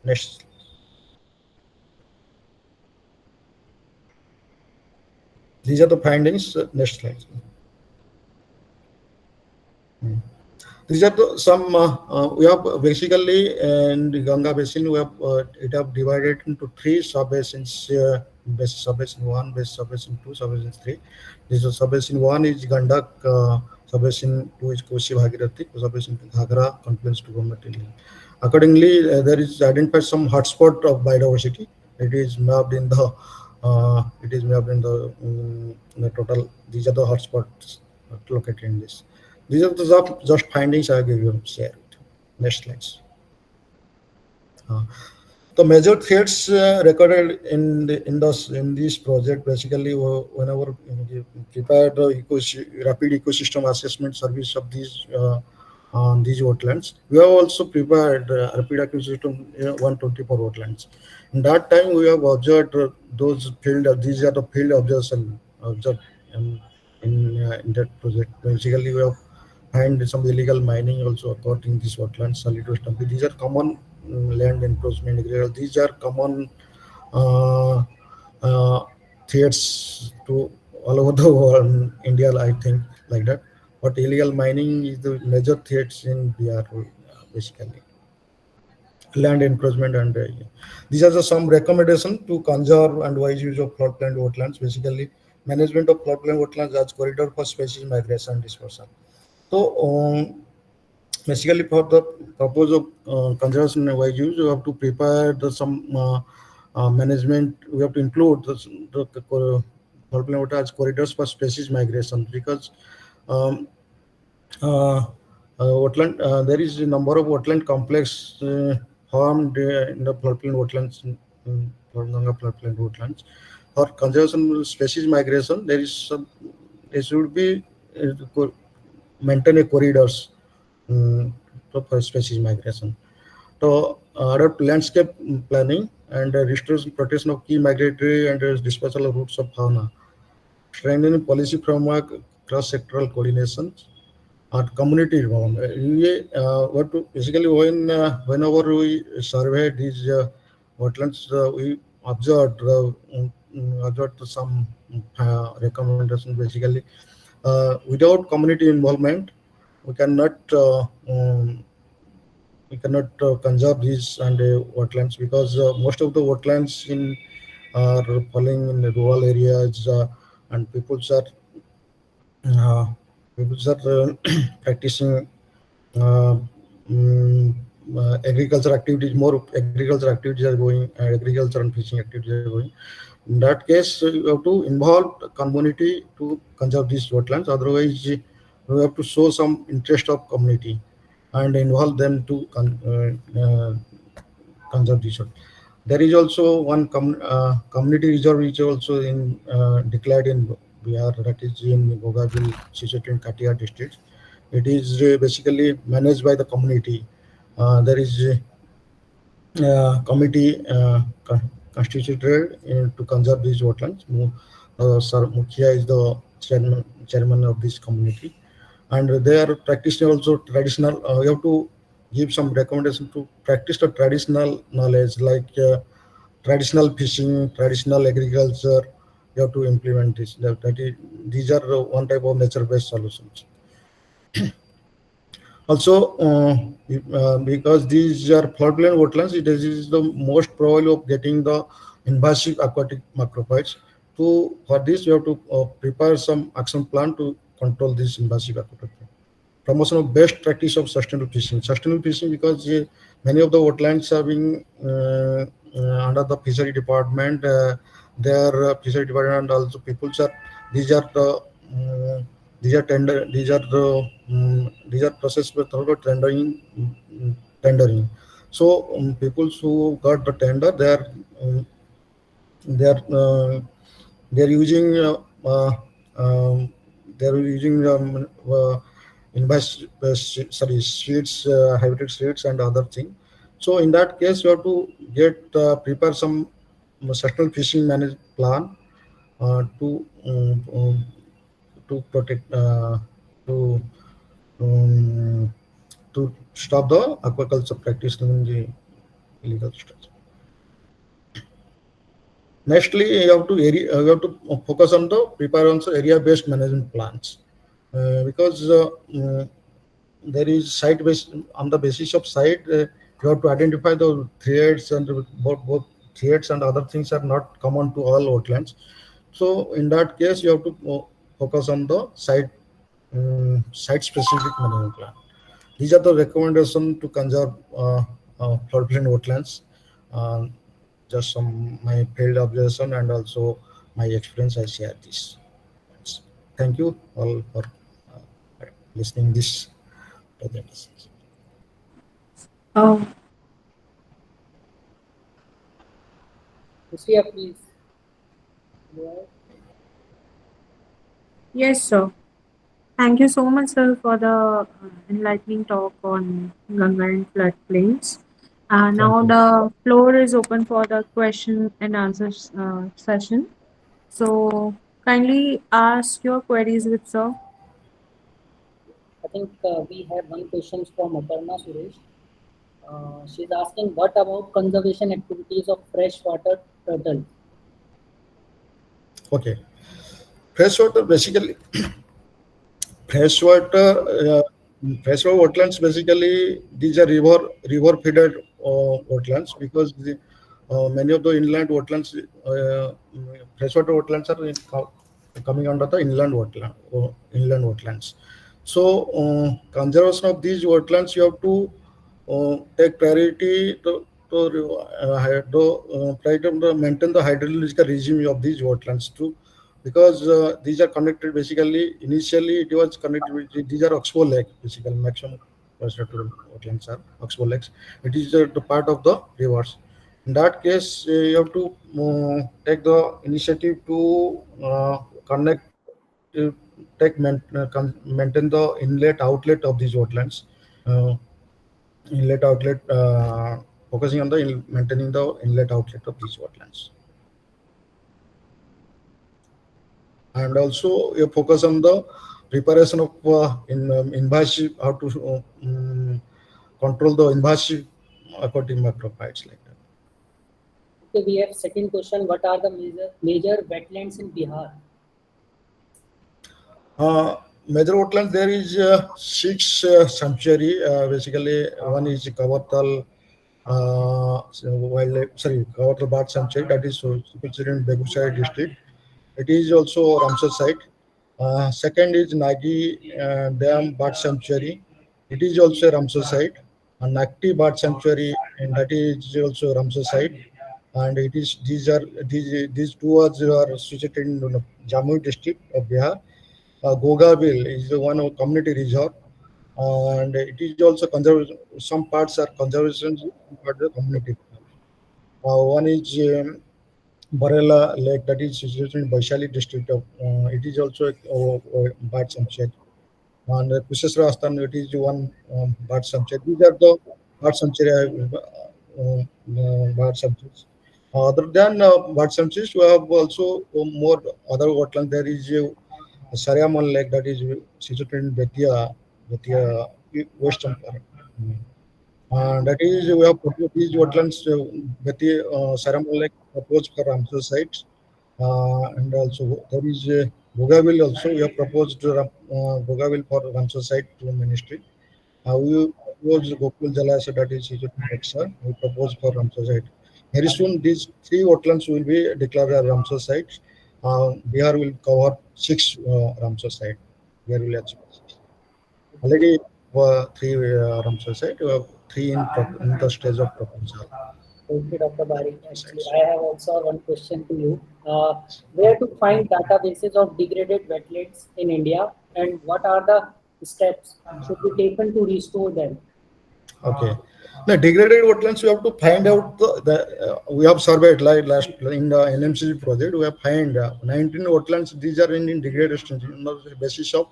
Next. These are the findings. Next slide. These are some we have basically in the Ganga basin we have it have divided into 3 sub-basins. Sub-basin 1, sub-basin 2, sub-basin 3. This is sub-basin 1 is Gandak, sub-basin 2 is Kosi Bhagirathi, sub-basin Ghagra confluence to Gommati. Accordingly, there is identified some hotspot of biodiversity. It is mapped in the the total. These are the hotspots located in this. These are the just findings I give you shared. Next slides. The major threats recorded in this project, basically, whenever we prepare the rapid ecosystem assessment service of these wetlands, we have also prepared rapid ecosystem 124 wetlands. In that time, we have observed those field. These are the field observation observed in that project. Basically, we have find some illegal mining also occurred in these wetlands. Solid dumping. These are common land encroachment. These are common threats to all over the world, India, I think, like that. But illegal mining is the major threats in Bihar, basically. Land encroachment, and these are some recommendations to conserve and wise use of floodplain wetlands. Basically, management of floodplain wetlands as corridor for species migration and dispersal. So, basically, for the purpose of conservation and wise use, you have to prepare some management. We have to include the floodplain water as corridors for species migration, because wetland there is a number of wetland complex formed in the floodplain wetlands in Ganga floodplain wetlands. For conservation species migration, there should be maintain a corridors for species migration. So, adopt landscape planning and restoration protection of key migratory and dispersal of routes of fauna. Strengthening policy framework, cross-sectoral coordination, and community involvement. Basically whenever we survey these wetlands, we observed some recommendations. Basically, without community involvement, we cannot conserve these and wetlands, because most of the wetlands are falling in the rural areas, and people are practicing um, agriculture activities, more agriculture activities are going, agriculture and fishing activities are going. In that case, you have to involve the community to conserve these wetlands. Otherwise, you have to show some interest of community and involve them to conserve these wetlands. There is also one community reserve which is also in declared in Bihar, that is in Bogavil, situated in Katia district. It is basically managed by the community. There is committee constituted to conserve these wetlands. Sir Mukhia is the chairman of this community, and they are practicing also traditional. You have to give some recommendation to practice the traditional knowledge, like traditional fishing, traditional agriculture. You have to implement this. These are one type of nature-based solutions. Also, because these are floodplain wetlands, it is the most probable of getting the invasive aquatic macrophytes. For this, you have to prepare some action plan to control this invasive aquatic. Promotion of best practice of sustainable fishing. Sustainable fishing, because many of the wetlands are being under the fishery department. Their fishery department and also people are. These are the these are tender. These are processed with thorough tendering. So people who got the tender, they are they're using they're using invest sorry seeds, hybrid seeds and other thing. So in that case, you have to get prepare some sustainable fishing management plan to protect to um, to stop the aquaculture practice in the illegal structure. Nextly, you have to focus on the preparedness area-based management plans, because there is site based on the basis of site. You have to identify the threats, and both threats and other things are not common to all wetlands. So in that case, you have to focus on the site specific management plan. These are the recommendations to conserve floodplain wetlands. Uh, just some my field observation and also my experience. I share this. Thank you all for listening this presentation. Oh, Lucia, please. Go ahead. yes, sir. Thank you so much, sir, for the enlightening talk on Ganga and floodplains. Now you. the floor is open for the question and answer session. So kindly ask your queries with sir. I think we have one question from Aparna Suresh. She's asking, what about conservation activities of freshwater turtle? Okay, freshwater basically freshwater uh, freshwater wetlands, basically these are river feeder wetlands, because many of the inland wetlands, freshwater wetlands are coming under the inland wetlands. So conservation of these wetlands, you have to take priority try to maintain the hydrological regime of these wetlands too, because these are connected. Basically, initially it was connected with these are oxbow lakes. Basically, maximum freshwater wetlands are oxbow lakes. It is the part of the rivers. In that case, you have to take the initiative to connect, uh, maintain the inlet outlet of these wetlands. Uh, Inlet outlet, focusing on the maintaining the inlet outlet of these wetlands, and also you focus on the preparation of invasive, how to control the invasive aquatic macrophytes, like that. Okay, we have second question. What are the major wetlands in Bihar? Major wetlands, there is 6 sanctuary. Basically, one is Kawatal wildlife, sorry, Kawatal Bird Sanctuary, that is situated in Begusai district. It is also Ramsar site. Second is Nagi Dam Bird Sanctuary. It is also a Ramsar site. an active bird sanctuary, and that is also Ramsar site. And it is these two are situated in Jammu district of Bihar. Gogaville is the one of community resort, and it is also conservation. Some parts are conservation, some parts are community. One is Barela Lake, that is situated in Vaishali district of. It is also a bird sanctuary. And Kusasra Astan, it is one bird sanctuary. These are the bird sanctuary bird sanctuaries. Other than bird sanctuaries, we have also more other wetlands. There is Sariaman Lake, that is situated in Betia, West Champar. That is, we have proposed these wetlands, Betia, Sariaman Lake proposed for Ramsar sites. And also there is Bogaville also. We have proposed Bogaville for Ramsar site to ministry. We propose Gokul Jalasa, that is situated in Bexar. We propose for Ramsar site. Very soon, these three wetlands will be declared as Ramsar sites. Bihar will cover 6 Ramsar sites. Bihar will achieve 6. Already three Ramsar sites. We have 3 in the stage of proposal. Okay, Dr. Bari. Actually, I have also one question to you. Where to find databases of degraded wetlands in India, and what are the steps should be taken to restore them? Okay. The degraded wetlands, we have to find out we have surveyed like last in the NMCG project. We have found 19 wetlands. These are in degradation on the basis of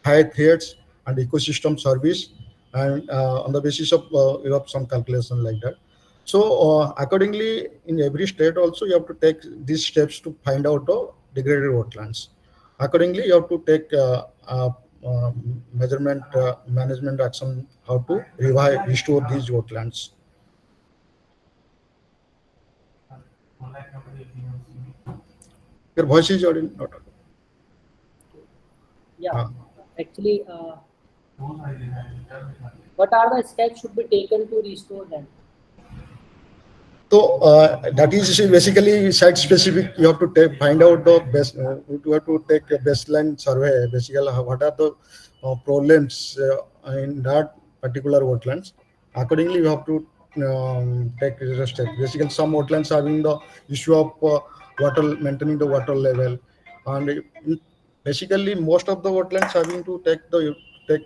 high threats and ecosystem service, and on the basis of you have some calculation like that. So accordingly, in every state also you have to take these steps to find out the degraded wetlands. Accordingly, you have to take measurement management action how to restore these wetlands. Your voice is audible. Not audible. Yeah, actually, what are the steps should be taken to restore them? So that is basically site specific. You have to find out the best. You have to take a baseline survey. Basically, what are the problems in that particular wetlands. Accordingly, you have to take the step. Basically, some wetlands having the issue of water maintaining the water level, and basically most of the wetlands having to take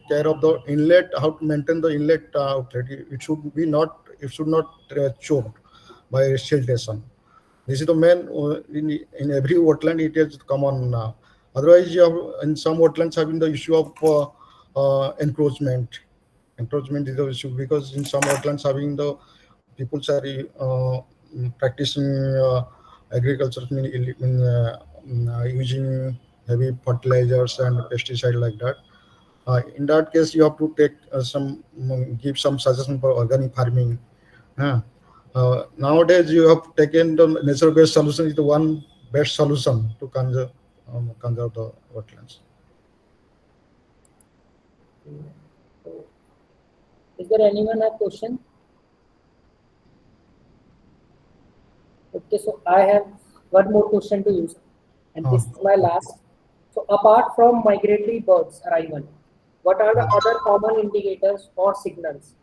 care of the inlet. How to maintain the inlet outlet? It should be not. It should not choke by siltation. This is the main in every wetland it is common. Otherwise, you have in some wetlands having the issue of encroachment. Encroachment is the issue because in some wetlands having the people are practicing agriculture using heavy fertilizers and pesticide like that. In that case, you have to take give some suggestion for organic farming. Nowadays, you have taken the nature-based solution is the one best solution to conserve the wetlands. So, is there anyone have question? Okay, so I have one more question to you, and this is my last. So, apart from migratory birds arrival, what are the other common indicators or signals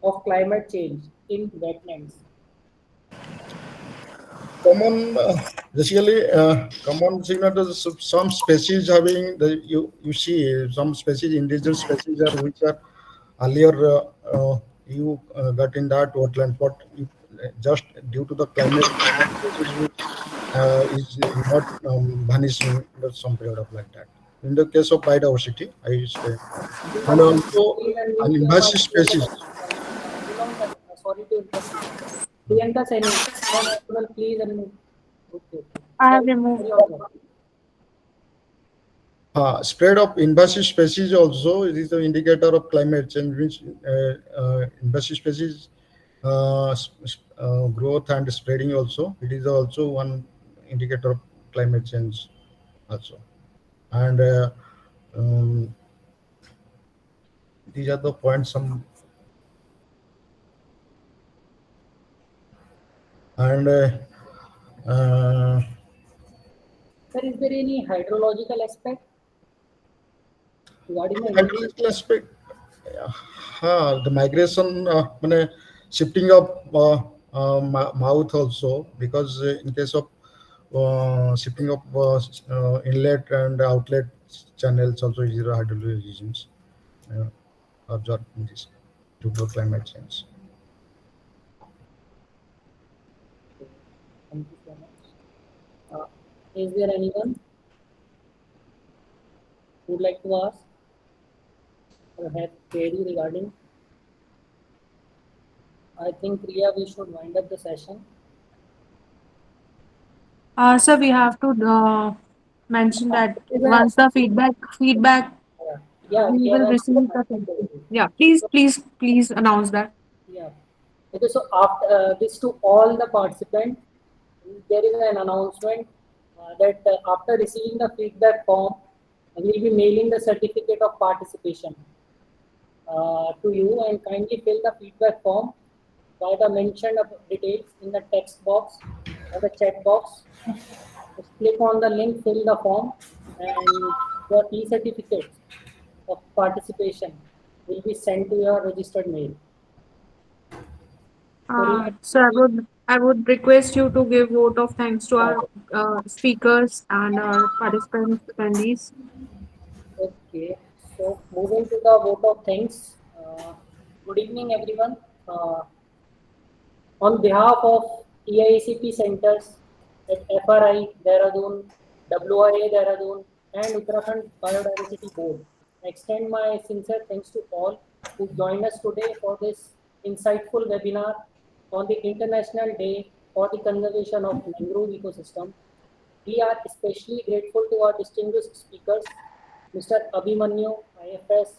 of climate change in wetlands? Basically, common signal is some species having you see some species, indigenous species are which are earlier you got in that wetland, but just due to the climate species which is not vanishing in some period of like that. In the case of biodiversity, I say, and also Please an unmute your invasive mic. species. Sorry to interrupt you. Priyanka Saini, please unmute. Okay. I have removed. Spread of invasive species also it is the indicator of climate change, which invasive species growth and spreading also. It is also one indicator of climate change also. And these are the points. And Sir, is there any hydrological aspect regarding the hydrological aspect. The migration, shifting of mouth also, because in case of shifting of inlet and outlet channels also is the hydrological regions observed in this due to climate change. Thank you so much. Is there anyone who would like to ask or have query regarding? I think, Priya, we should wind up the session. Sir, we have to mention that once the feedback, Yeah, we we will have receive the feedback. Yeah, please announce that. Yeah. Okay, so after this to all the participants, there is an announcement that after receiving the feedback form, we will be mailing the certificate of participation to you, and kindly fill the feedback form by the mentioned details in the text box or the chat box. Just click on the link, fill the form, and your e-certificates of participation will be sent to your registered mail. So I would request you to give vote of thanks to our speakers and our participants attendees. Okay, so moving to the vote of thanks. Good evening, everyone. On behalf of EIACP centers at FRI Dehradun, WIA Dehradun, and Uttarakhand Biodiversity Board, I extend my sincere thanks to all who joined us today for this insightful webinar on the International Day for the Conservation of Mangrove Ecosystem. We are especially grateful to our distinguished speakers, Mr. Abhimanyu, IFS,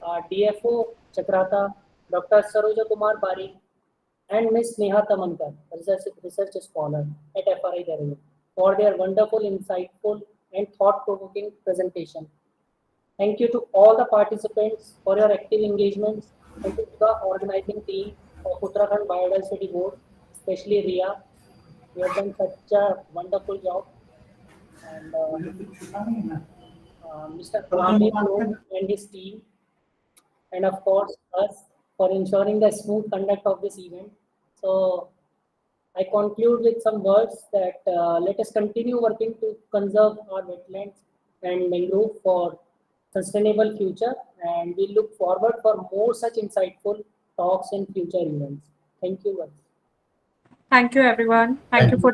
DFO Chakrata, Dr. Saroja Kumar Bari, and Ms. Neha Tamankar, research scholar at FRI Dehradun, for their wonderful, insightful, and thought-provoking presentation. Thank you to all the participants for your active engagement, and to the organizing team of Uttarakhand Biodiversity Board, especially Ria. You have done such a wonderful job. And Mr. Amir and his team, and of course us, for ensuring the smooth conduct of this event. So I conclude with some words that let us continue working to conserve our wetlands and mangrove for sustainable future, and we look forward for more such insightful talks in future events. Thank you. Thank you, everyone. Thank you for